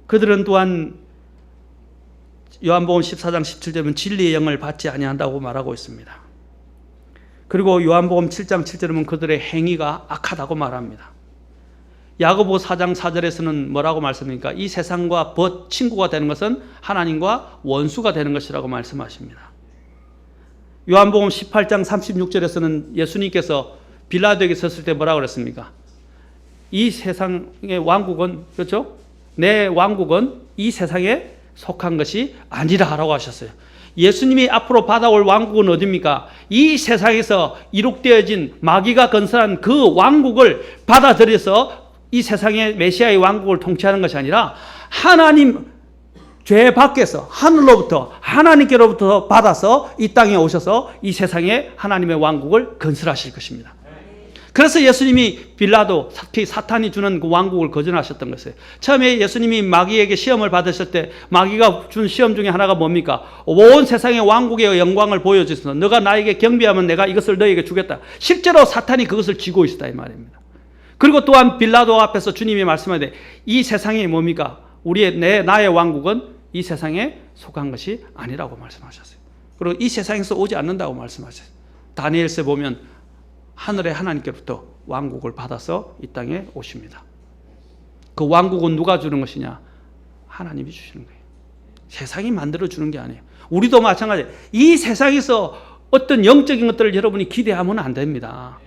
[SPEAKER 2] 그들은 또한 요한복음 14장 17절은 진리의 영을 받지 아니한다고 말하고 있습니다. 그리고 요한복음 7장 7절은 그들의 행위가 악하다고 말합니다. 야고보 4장 4절에서는 뭐라고 말씀합니까? 이 세상과 친구가 되는 것은 하나님과 원수가 되는 것이라고 말씀하십니다. 요한복음 18장 36절에서는 예수님께서 빌라도에게 섰을 때 뭐라고 그랬습니까? 이 세상의 왕국은 그렇죠? 내 왕국은 이 세상에 속한 것이 아니라라고 하셨어요. 예수님이 앞으로 받아올 왕국은 어디입니까? 이 세상에서 이룩되어진 마귀가 건설한 그 왕국을 받아들여서 이 세상의 메시아의 왕국을 통치하는 것이 아니라 하나님 죄 밖에서 하늘로부터 하나님께로부터 받아서 이 땅에 오셔서 이 세상에 하나님의 왕국을 건설하실 것입니다. 그래서 예수님이 빌라도, 특히 사탄이 주는 그 왕국을 거절하셨던 것이에요. 처음에 예수님이 마귀에게 시험을 받으실 때 마귀가 준 시험 중에 하나가 뭡니까? 온 세상의 왕국의 영광을 보여주셔서 너가 나에게 경배하면 내가 이것을 너에게 주겠다. 실제로 사탄이 그것을 쥐고 있었다 이 말입니다. 그리고 또한 빌라도 앞에서 주님이 말씀하되 이 세상이 뭡니까? 나의 왕국은 이 세상에 속한 것이 아니라고 말씀하셨어요. 그리고 이 세상에서 오지 않는다고 말씀하셨어요. 다니엘서에 보면 하늘의 하나님께로부터 왕국을 받아서 이 땅에 오십니다. 그 왕국은 누가 주는 것이냐? 하나님이 주시는 거예요. 세상이 만들어 주는 게 아니에요. 우리도 마찬가지예요. 이 세상에서 어떤 영적인 것들을 여러분이 기대하면 안 됩니다.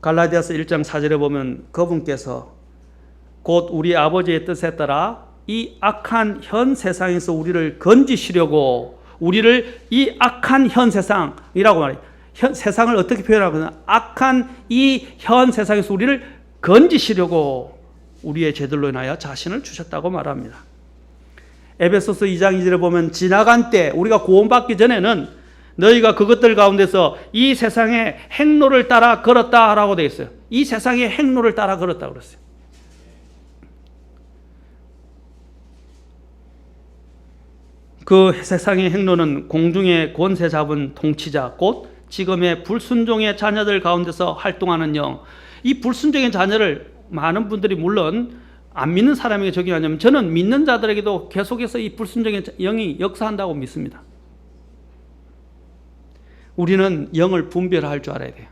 [SPEAKER 2] 갈라디아서 1장 4절에 보면 그분께서 곧 우리 아버지의 뜻에 따라 이 악한 현 세상에서 우리를 건지시려고 우리를 이 악한 현 세상이라고 말해요. 세상을 어떻게 표현하거나 악한 이 현 세상에서 우리를 건지시려고 우리의 죄들로 인하여 자신을 주셨다고 말합니다. 에베소서 2장 2절에 보면 지나간 때 우리가 구원받기 전에는 너희가 그것들 가운데서 이 세상의 행로를 따라 걸었다라고 되어 있어요. 이 세상의 행로를 따라 걸었다고 그랬어요. 그 세상의 행로는 공중의 권세 잡은 통치자 곧 지금의 불순종의 자녀들 가운데서 활동하는 영. 이 불순종의 자녀를 많은 분들이 물론 안 믿는 사람에게 적용하냐면 저는 믿는 자들에게도 계속해서 이 불순종의 영이 역사한다고 믿습니다. 우리는 영을 분별할 줄 알아야 돼요.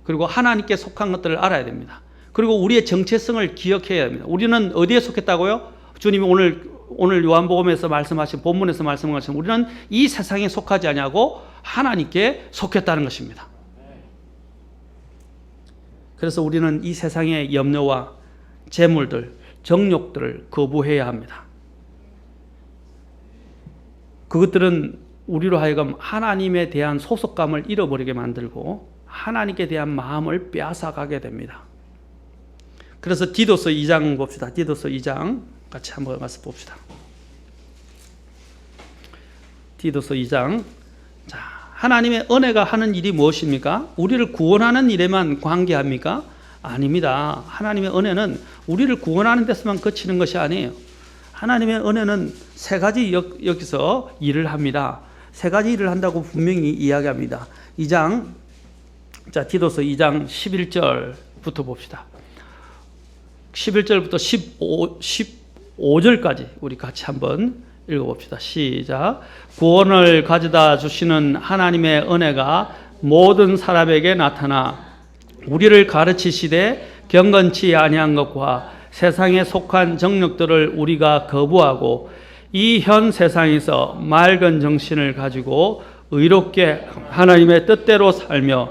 [SPEAKER 2] 그리고 하나님께 속한 것들을 알아야 됩니다. 그리고 우리의 정체성을 기억해야 합니다. 우리는 어디에 속했다고요? 주님이 오늘 요한복음에서 말씀하신 본문에서 말씀하신 우리는 이 세상에 속하지 아니하고 하나님께 속했다는 것입니다. 그래서 우리는 이 세상의 염려와 재물들, 정욕들을 거부해야 합니다. 그것들은 우리로 하여금 하나님에 대한 소속감을 잃어버리게 만들고 하나님께 대한 마음을 빼앗아가게 됩니다. 그래서 디도서 2장 봅시다. 디도서 2장 같이 한번 가서 봅시다. 디도서 2장. 자, 하나님의 은혜가 하는 일이 무엇입니까? 우리를 구원하는 일에만 관계합니까? 아닙니다. 하나님의 은혜는 우리를 구원하는 데서만 그치는 것이 아니에요. 하나님의 은혜는 세 가지 여기서 일을 합니다. 세 가지 일을 한다고 분명히 이야기합니다. 2장, 자, 디도서 2장 11절부터 봅시다. 11절부터 15절까지 우리 같이 한번 읽어봅시다. 시작. 구원을 가져다 주시는 하나님의 은혜가 모든 사람에게 나타나 우리를 가르치시되 경건치 아니한 것과 세상에 속한 정욕들을 우리가 거부하고 이 현 세상에서 맑은 정신을 가지고 의롭게 하나님의 뜻대로 살며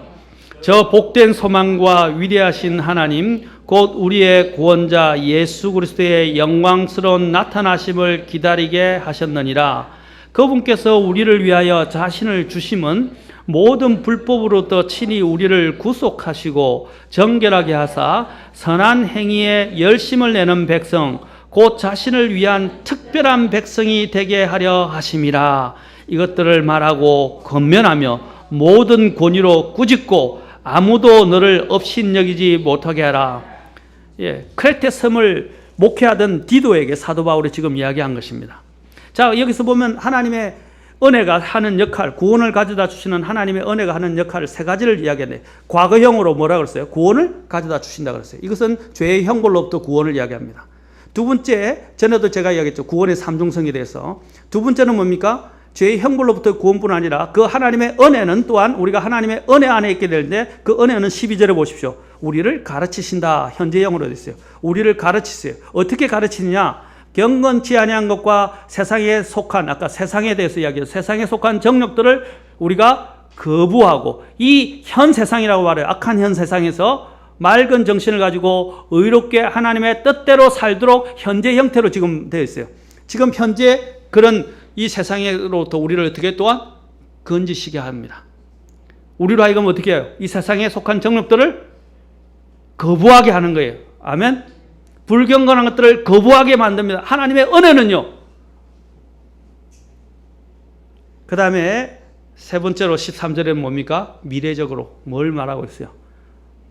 [SPEAKER 2] 저 복된 소망과 위대하신 하나님 곧 우리의 구원자 예수 그리스도의 영광스러운 나타나심을 기다리게 하셨느니라. 그분께서 우리를 위하여 자신을 주심은 모든 불법으로부터 친히 우리를 구속하시고 정결하게 하사 선한 행위에 열심을 내는 백성 곧 자신을 위한 특별한 백성이 되게 하려 하심이라. 이것들을 말하고 권면하며 모든 권위로 꾸짖고 아무도 너를 업신여기지 못하게 하라. 크레테 섬을 목회하던 디도에게 사도 바울이 지금 이야기한 것입니다. 자, 여기서 보면 하나님의 은혜가 하는 역할, 구원을 가져다 주시는 하나님의 은혜가 하는 역할을 세 가지를 이야기하는데 과거형으로 뭐라고 그랬어요? 구원을 가져다 주신다고 그랬어요. 이것은 죄의 형벌로부터 구원을 이야기합니다. 두 번째, 전에도 제가 이야기했죠. 구원의 삼중성에 대해서. 두 번째는 뭡니까? 죄의 형벌로부터 구원뿐 아니라 그 하나님의 은혜는 또한 우리가 하나님의 은혜 안에 있게 되는데 그 은혜는 12절에 보십시오. 우리를 가르치신다. 현재형으로 되어 있어요. 우리를 가르치세요. 어떻게 가르치느냐? 경건치 아니한 것과 세상에 속한, 아까 세상에 대해서 이야기해요. 세상에 속한 정욕들을 우리가 거부하고 이 현 세상이라고 말해요. 악한 현 세상에서 맑은 정신을 가지고 의롭게 하나님의 뜻대로 살도록 현재 형태로 지금 되어 있어요. 지금 현재 그런 이 세상으로부터 우리를 어떻게 또한 건지시게 합니다. 우리로 하여금 어떻게 해요? 이 세상에 속한 정욕들을 거부하게 하는 거예요. 아멘. 불경건한 것들을 거부하게 만듭니다. 하나님의 은혜는요. 그 다음에 세 번째로 13절에 뭡니까? 미래적으로 뭘 말하고 있어요?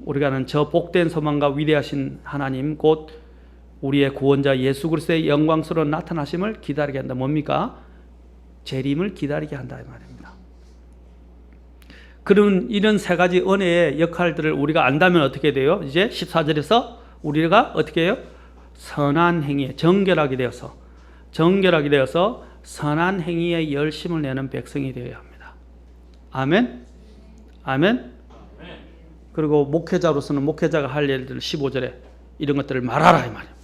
[SPEAKER 2] 우리가 아는 저 복된 소망과 위대하신 하나님 곧 우리의 구원자 예수 그리스도의 영광스러운 나타나심을 기다리게 한다. 뭡니까? 재림을 기다리게 한다 이 말입니다. 그런 이런 세 가지 은혜의 역할들을 우리가 안다면 어떻게 돼요? 이제 14절에서 우리가 어떻게 해요? 선한 행위에 정결하게 되어서 선한 행위에 열심을 내는 백성이 되어야 합니다. 아멘. 아멘. 그리고 목회자로서는 목회자가 할 일들 15절에 이런 것들을 말하라 이 말이에요.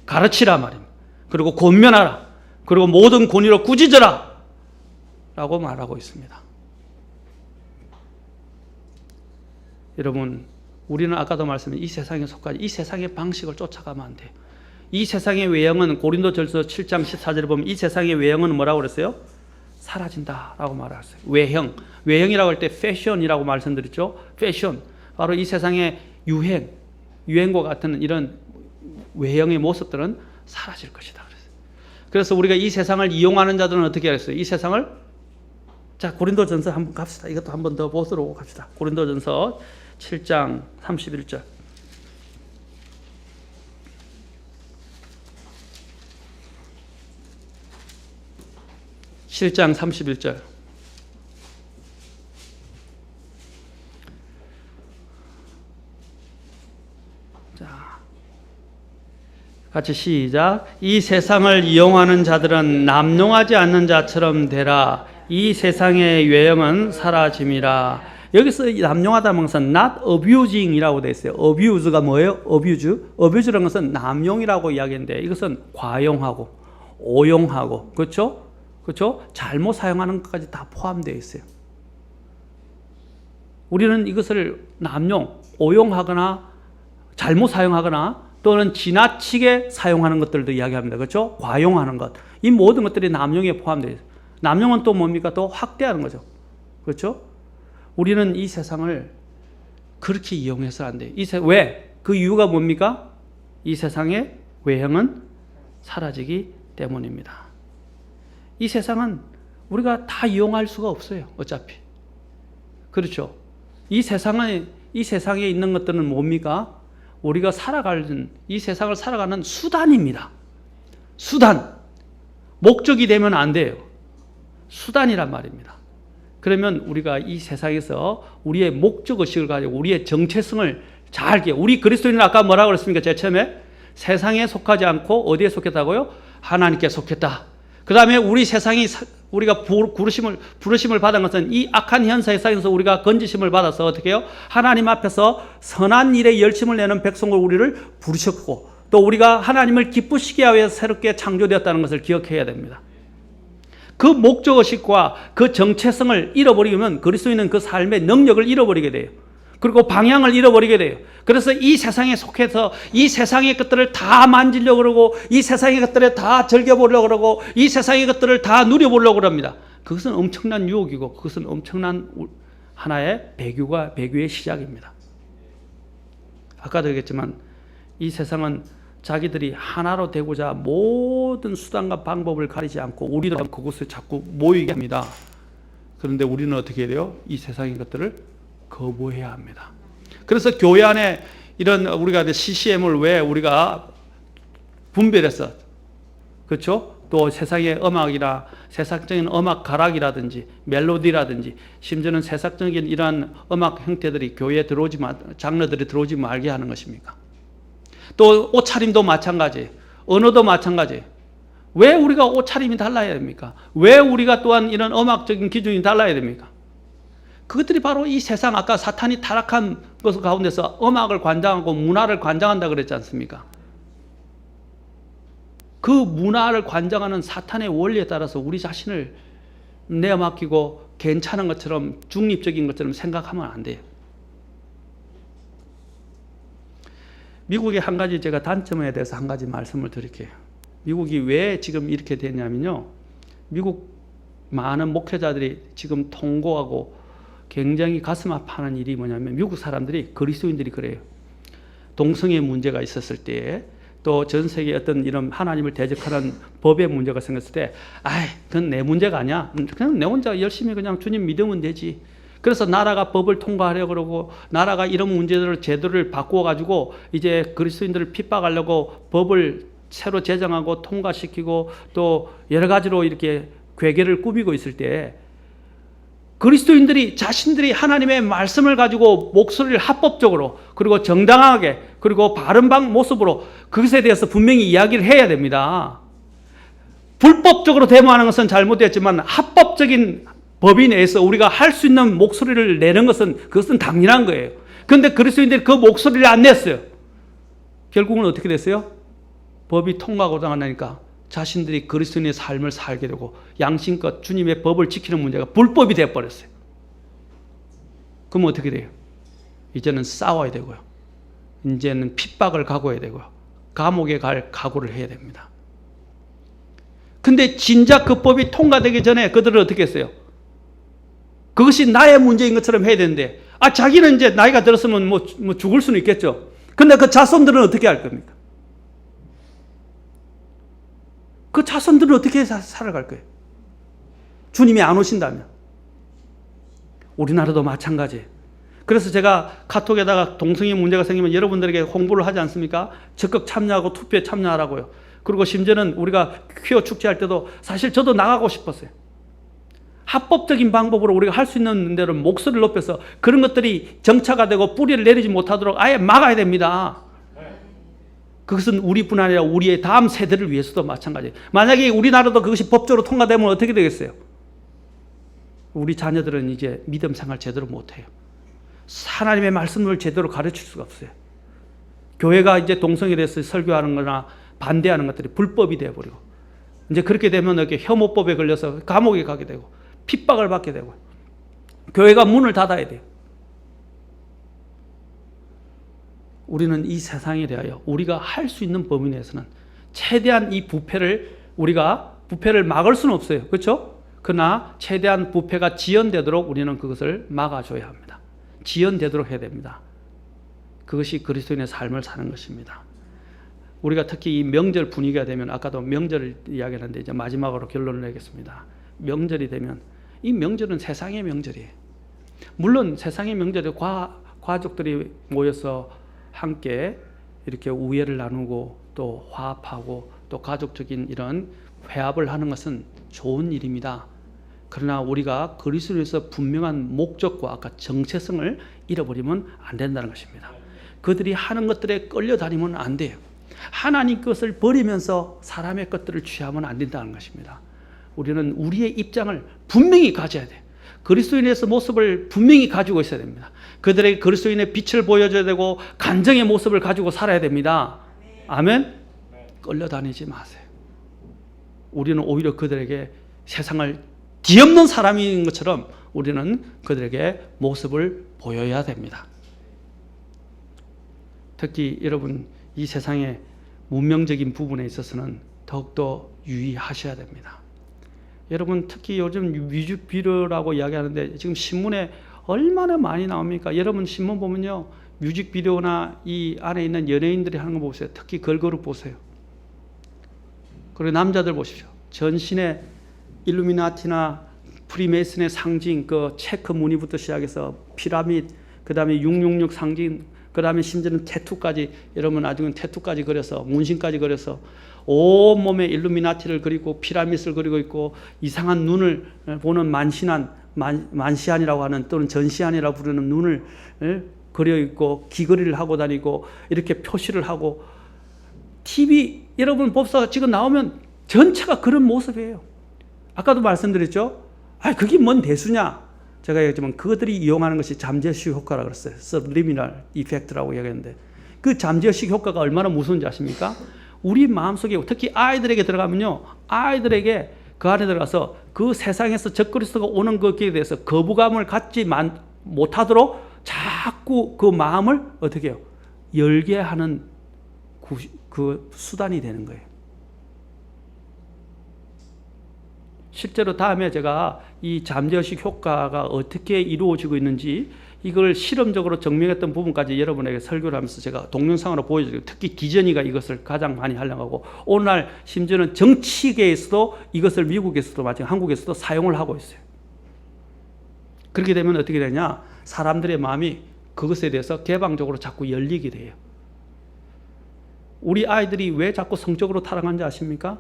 [SPEAKER 2] 가르치라 말입니다. 그리고 권면하라. 그리고 모든 권위로 꾸짖어라 라고 말하고 있습니다. 여러분, 우리는 아까도 말씀드린 이 세상에 속하지 이 세상의 방식을 쫓아가면 안 돼요. 이 세상의 외형은 고린도전서 7장 14절에 보면 이 세상의 외형은 뭐라고 그랬어요? 사라진다라고 말했어요. 외형이라고 할 때 패션이라고 말씀드렸죠. 패션, 바로 이 세상의 유행과 같은 이런 외형의 모습들은 사라질 것이다. 그래서 우리가 이 세상을 이용하는 자들은 어떻게 하겠어요? 이 세상을 자 고린도전서 한번 갑시다. 이것도 한번 더 보도록 합시다. 고린도전서 7장 31절. (7장 31절) 자, 같이 시작. 이 세상을 이용하는 자들은 남용하지 않는 자처럼 되라. 이 세상의 외형은 사라짐이라. 여기서 남용하다는 것은 not abusing이라고 되어 있어요. abuse가 뭐예요? abuse라는 것은 남용이라고 이야기하는데 이것은 과용하고 오용하고 그렇죠? 그렇죠? 잘못 사용하는 것까지 다 포함되어 있어요. 우리는 이것을 남용, 오용하거나 잘못 사용하거나 또는 지나치게 사용하는 것들도 이야기합니다. 그렇죠? 과용하는 것. 이 모든 것들이 남용에 포함되어 있어요. 남용은 또 뭡니까? 또 확대하는 거죠. 그렇죠? 우리는 이 세상을 그렇게 이용해서 안 돼요. 왜? 그 이유가 뭡니까? 이 세상의 외형은 사라지기 때문입니다. 이 세상은 우리가 다 이용할 수가 없어요. 어차피. 그렇죠? 이 세상에 있는 것들은 뭡니까? 우리가 이 세상을 살아가는 수단입니다. 수단. 목적이 되면 안 돼요. 수단이란 말입니다. 그러면 우리가 이 세상에서 우리의 목적의식을 가지고 우리의 정체성을 잘 알게. 우리 그리스도인은 아까 뭐라고 그랬습니까? 제가 처음에 세상에 속하지 않고 어디에 속했다고요? 하나님께 속했다. 그 다음에 우리 세상이 우리가 부르심을 받은 것은 이 악한 현 세상에서 우리가 건지심을 받아서 어떻게 해요? 하나님 앞에서 선한 일에 열심을 내는 백성을 우리를 부르셨고 또 우리가 하나님을 기쁘시게 하여 새롭게 창조되었다는 것을 기억해야 됩니다. 그 목적의식과 그 정체성을 잃어버리면 그리스도인은 그 삶의 능력을 잃어버리게 돼요. 그리고 방향을 잃어버리게 돼요. 그래서 이 세상에 속해서 이 세상의 것들을 다 만지려고 그러고 이 세상의 것들을 다 즐겨보려고 그러고 이 세상의 것들을 다 누려보려고 그럽니다. 그것은 엄청난 유혹이고 그것은 엄청난 하나의 배교의 시작입니다. 아까도 얘기했지만 이 세상은 자기들이 하나로 되고자 모든 수단과 방법을 가리지 않고 우리도 그곳에 자꾸 모이게 합니다. 그런데 우리는 어떻게 해야 돼요? 이 세상의 것들을 거부해야 합니다. 그래서 교회 안에 이런 우리가 CCM을 왜 우리가 분별해서 그렇죠? 또 세상의 음악이나 세상적인 음악 가락이라든지 멜로디라든지 심지어는 세상적인 이러한 음악 형태들이 교회에 장르들이 들어오지 말게 하는 것입니까? 또 옷차림도 마찬가지, 언어도 마찬가지. 왜 우리가 옷차림이 달라야 됩니까? 왜 우리가 또한 이런 음악적인 기준이 달라야 됩니까? 그것들이 바로 이 세상 아까 사탄이 타락한 것 가운데서 음악을 관장하고 문화를 관장한다 그랬지 않습니까? 그 문화를 관장하는 사탄의 원리에 따라서 우리 자신을 내어맡기고 괜찮은 것처럼 중립적인 것처럼 생각하면 안 돼요. 미국의 한 가지 제가 단점에 대해서 한 가지 말씀을 드릴게요. 미국이 왜 지금 이렇게 됐냐면요. 미국 많은 목회자들이 지금 통곡하고 굉장히 가슴 아파하는 일이 뭐냐면 미국 사람들이 그리스도인들이 그래요. 동성애 문제가 있었을 때 또 전 세계 어떤 이런 하나님을 대적하는 법의 문제가 생겼을 때 그건 내 문제가 아니야. 그냥 내 혼자 열심히 그냥 주님 믿으면 되지. 그래서 나라가 법을 통과하려고 그러고 나라가 이런 문제들을 제도를 바꾸어 가지고 이제 그리스도인들을 핍박하려고 법을 새로 제정하고 통과시키고 또 여러 가지로 이렇게 괴계를 꾸미고 있을 때 그리스도인들이 자신들이 하나님의 말씀을 가지고 목소리를 합법적으로 그리고 정당하게 그리고 바른 모습으로 그것에 대해서 분명히 이야기를 해야 됩니다. 불법적으로 데모하는 것은 잘못됐지만 합법적인 법이 내에서 우리가 할 수 있는 목소리를 내는 것은 그것은 당연한 거예요. 그런데 그리스도인들이 그 목소리를 안 냈어요. 결국은 어떻게 됐어요? 법이 통과하고 나니까 자신들이 그리스도인의 삶을 살게 되고 양심껏 주님의 법을 지키는 문제가 불법이 되어버렸어요. 그럼 어떻게 돼요? 이제는 싸워야 되고요. 이제는 핍박을 각오해야 되고요. 감옥에 갈 각오를 해야 됩니다. 근데 진작 그 법이 통과되기 전에 그들은 어떻게 했어요? 그것이 나의 문제인 것처럼 해야 되는데 자기는 이제 나이가 들었으면 뭐 죽을 수는 있겠죠. 근데 그 자손들은 어떻게 할 겁니까? 그 자손들은 어떻게 살아갈 거예요? 주님이 안 오신다면. 우리나라도 마찬가지예요. 그래서 제가 카톡에다가 동성애 문제가 생기면 여러분들에게 홍보를 하지 않습니까? 적극 참여하고 투표에 참여하라고요. 그리고 심지어는 우리가 퀴어 축제할 때도 사실 저도 나가고 싶었어요. 합법적인 방법으로 우리가 할 수 있는 대로 목소리를 높여서 그런 것들이 정차가 되고 뿌리를 내리지 못하도록 아예 막아야 됩니다. 그것은 우리뿐 아니라 우리의 다음 세대를 위해서도 마찬가지예요. 만약에 우리나라도 그것이 법적으로 통과되면 어떻게 되겠어요? 우리 자녀들은 이제 믿음 생활 제대로 못해요. 하나님의 말씀을 제대로 가르칠 수가 없어요. 교회가 이제 동성애에 대해서 설교하는 거나 반대하는 것들이 불법이 되어버리고 이제 그렇게 되면 이렇게 혐오법에 걸려서 감옥에 가게 되고 핍박을 받게 되고 교회가 문을 닫아야 돼요. 우리는 이 세상에 대하여 우리가 할 수 있는 범위 내에서는 최대한 이 우리가 부패를 막을 수는 없어요. 그렇죠? 그러나 최대한 부패가 지연되도록 우리는 그것을 막아줘야 합니다. 지연되도록 해야 됩니다. 그것이 그리스도인의 삶을 사는 것입니다. 우리가 특히 이 명절 분위기가 되면 아까도 명절을 이야기하는데 이제 마지막으로 결론을 내겠습니다. 명절이 되면 이 명절은 세상의 명절이에요. 물론 세상의 명절에 가족들이 모여서 함께 이렇게 우애를 나누고 또 화합하고 또 가족적인 이런 회합을 하는 것은 좋은 일입니다. 그러나 우리가 그리스도에서 분명한 목적과 아까 정체성을 잃어버리면 안 된다는 것입니다. 그들이 하는 것들에 끌려다니면 안 돼요. 하나님 것을 버리면서 사람의 것들을 취하면 안 된다는 것입니다. 우리는 우리의 입장을 분명히 가져야 돼요. 그리스도인의 모습을 분명히 가지고 있어야 됩니다. 그들에게 그리스도인의 빛을 보여줘야 되고 간정의 모습을 가지고 살아야 됩니다. 아멘? 끌려다니지 마세요. 우리는 오히려 그들에게 세상을 뒤엎는 사람인 것처럼 우리는 그들에게 모습을 보여야 됩니다. 특히 여러분 이 세상의 문명적인 부분에 있어서는 더욱더 유의하셔야 됩니다. 여러분 특히 요즘 뮤직비디오라고 이야기하는데 지금 신문에 얼마나 많이 나옵니까? 여러분 신문 보면요 뮤직비디오나 이 안에 있는 연예인들이 하는 거 보세요. 특히 걸그룹 보세요. 그리고 남자들 보십시오. 전신에 일루미나티나 프리메이슨의 상징 그 체크 무늬부터 시작해서 피라미드 그 다음에 666 상징 그 다음에 심지어는 태투까지 여러분 나중엔 태투까지 그려서 문신까지 그려서 온몸에 일루미나티를 그리고 피라미드를 그리고 있고 이상한 눈을 보는 만시안이라고 하는 또는 전시안이라고 부르는 눈을 그려 있고 귀걸이를 하고 다니고 이렇게 표시를 하고 TV 여러분 법사 지금 나오면 전체가 그런 모습이에요. 아까도 말씀드렸죠. 그게 뭔 대수냐? 제가 얘기했지만 그들이 이용하는 것이 잠재의식 효과라고 그랬어요. Subliminal Effect라고 얘기했는데 그 잠재의식 효과가 얼마나 무서운지 아십니까? 우리 마음속에 특히 아이들에게 들어가면요. 아이들에게 그 안에 들어가서 그 세상에서 적그리스도가 오는 것에 대해서 거부감을 갖지 못하도록 자꾸 그 마음을 어떻게 해요? 열게 하는 그 수단이 되는 거예요. 실제로 다음에 제가 이 잠재의식 효과가 어떻게 이루어지고 있는지 이걸 실험적으로 증명했던 부분까지 여러분에게 설교를 하면서 제가 동영상으로 보여드리고, 특히 디즈니가 이것을 가장 많이 하려고 하고, 오늘날 심지어는 정치계에서도 이것을 미국에서도 마찬가지 한국에서도 사용을 하고 있어요. 그렇게 되면 어떻게 되냐, 사람들의 마음이 그것에 대해서 개방적으로 자꾸 열리게 돼요. 우리 아이들이 왜 자꾸 성적으로 타락하는지 아십니까?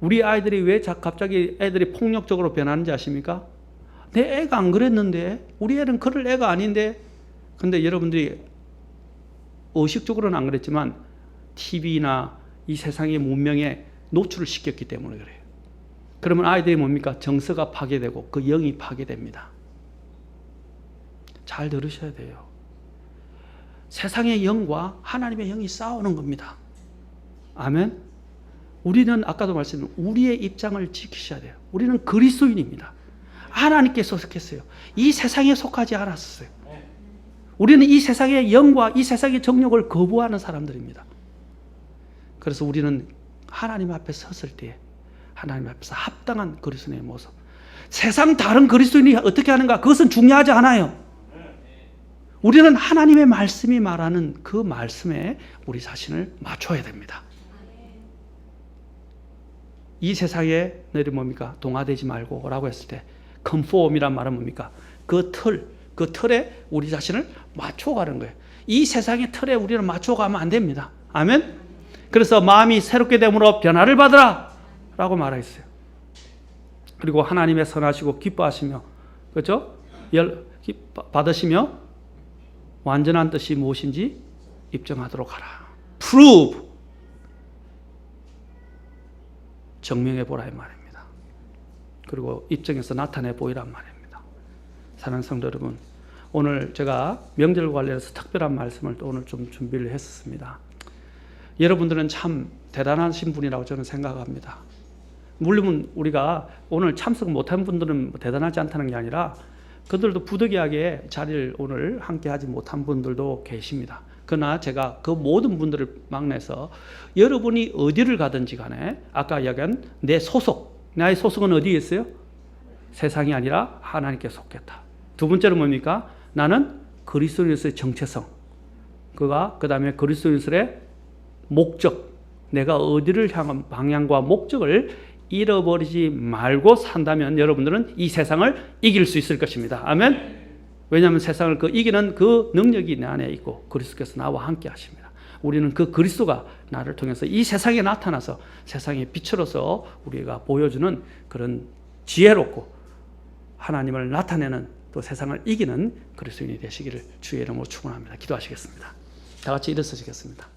[SPEAKER 2] 우리 아이들이 왜 갑자기 애들이 폭력적으로 변하는지 아십니까? 내 애가 안 그랬는데, 우리 애는 그럴 애가 아닌데. 근데 여러분들이 의식적으로는 안 그랬지만 TV나 이 세상의 문명에 노출을 시켰기 때문에 그래요. 그러면 아이들이 뭡니까? 정서가 파괴되고 그 영이 파괴됩니다. 잘 들으셔야 돼요. 세상의 영과 하나님의 영이 싸우는 겁니다. 아멘. 우리는 아까도 말씀드린 우리의 입장을 지키셔야 돼요. 우리는 그리스도인입니다. 하나님께 속했어요. 이 세상에 속하지 않았어요. 우리는 이 세상의 영과 이 세상의 정욕을 거부하는 사람들입니다. 그래서 우리는 하나님 앞에 섰을 때 하나님 앞에서 합당한 그리스도인의 모습. 세상 다른 그리스도인이 어떻게 하는가, 그것은 중요하지 않아요. 우리는 하나님의 말씀이 말하는 그 말씀에 우리 자신을 맞춰야 됩니다. 이 세상에 너희들 뭡니까? 동화되지 말고 라고 했을 때 컨폼이란 말은 뭡니까? 그 틀에 우리 자신을 맞춰가는 거예요. 이 세상의 틀에 우리는 맞춰가면 안 됩니다. 아멘? 그래서 마음이 새롭게 됨으로 변화를 받으라 라고 말했어요. 그리고 하나님의 선하시고 기뻐하시며, 그렇죠? 받으시며 완전한 뜻이 무엇인지 입증하도록 하라. Prove. 증명해 보라 이 말입니다. 그리고 입증해서 나타내 보이란 말입니다. 사랑하는 성도 여러분, 오늘 제가 명절 관련해서 특별한 말씀을 또 오늘 좀 준비를 했었습니다. 여러분들은 참 대단하신 분이라고 저는 생각합니다. 물론 우리가 오늘 참석 못한 분들은 대단하지 않다는 게 아니라 그들도 부득이하게 자리를 오늘 함께 하지 못한 분들도 계십니다. 그러나 제가 그 모든 분들을 막내서 여러분이 어디를 가든지 간에 아까 이야기한 내 소속, 나의 소속은 어디에 있어요? 세상이 아니라 하나님께 속했다. 두 번째로 뭡니까? 나는 그리스도인으로서의 정체성, 그 다음에 그리스도인으로서의 목적, 내가 어디를 향한 방향과 목적을 잃어버리지 말고 산다면 여러분들은 이 세상을 이길 수 있을 것입니다. 아멘. 왜냐하면 세상을 이기는 그 능력이 내 안에 있고 그리스도께서 나와 함께 하십니다. 우리는 그 그리스도가 나를 통해서 이 세상에 나타나서 세상의 빛으로서 우리가 보여주는 그런 지혜롭고 하나님을 나타내는, 또 세상을 이기는 그리스도인이 되시기를 주의 이름으로 축원합니다. 기도하시겠습니다. 다 같이 일어서시겠습니다.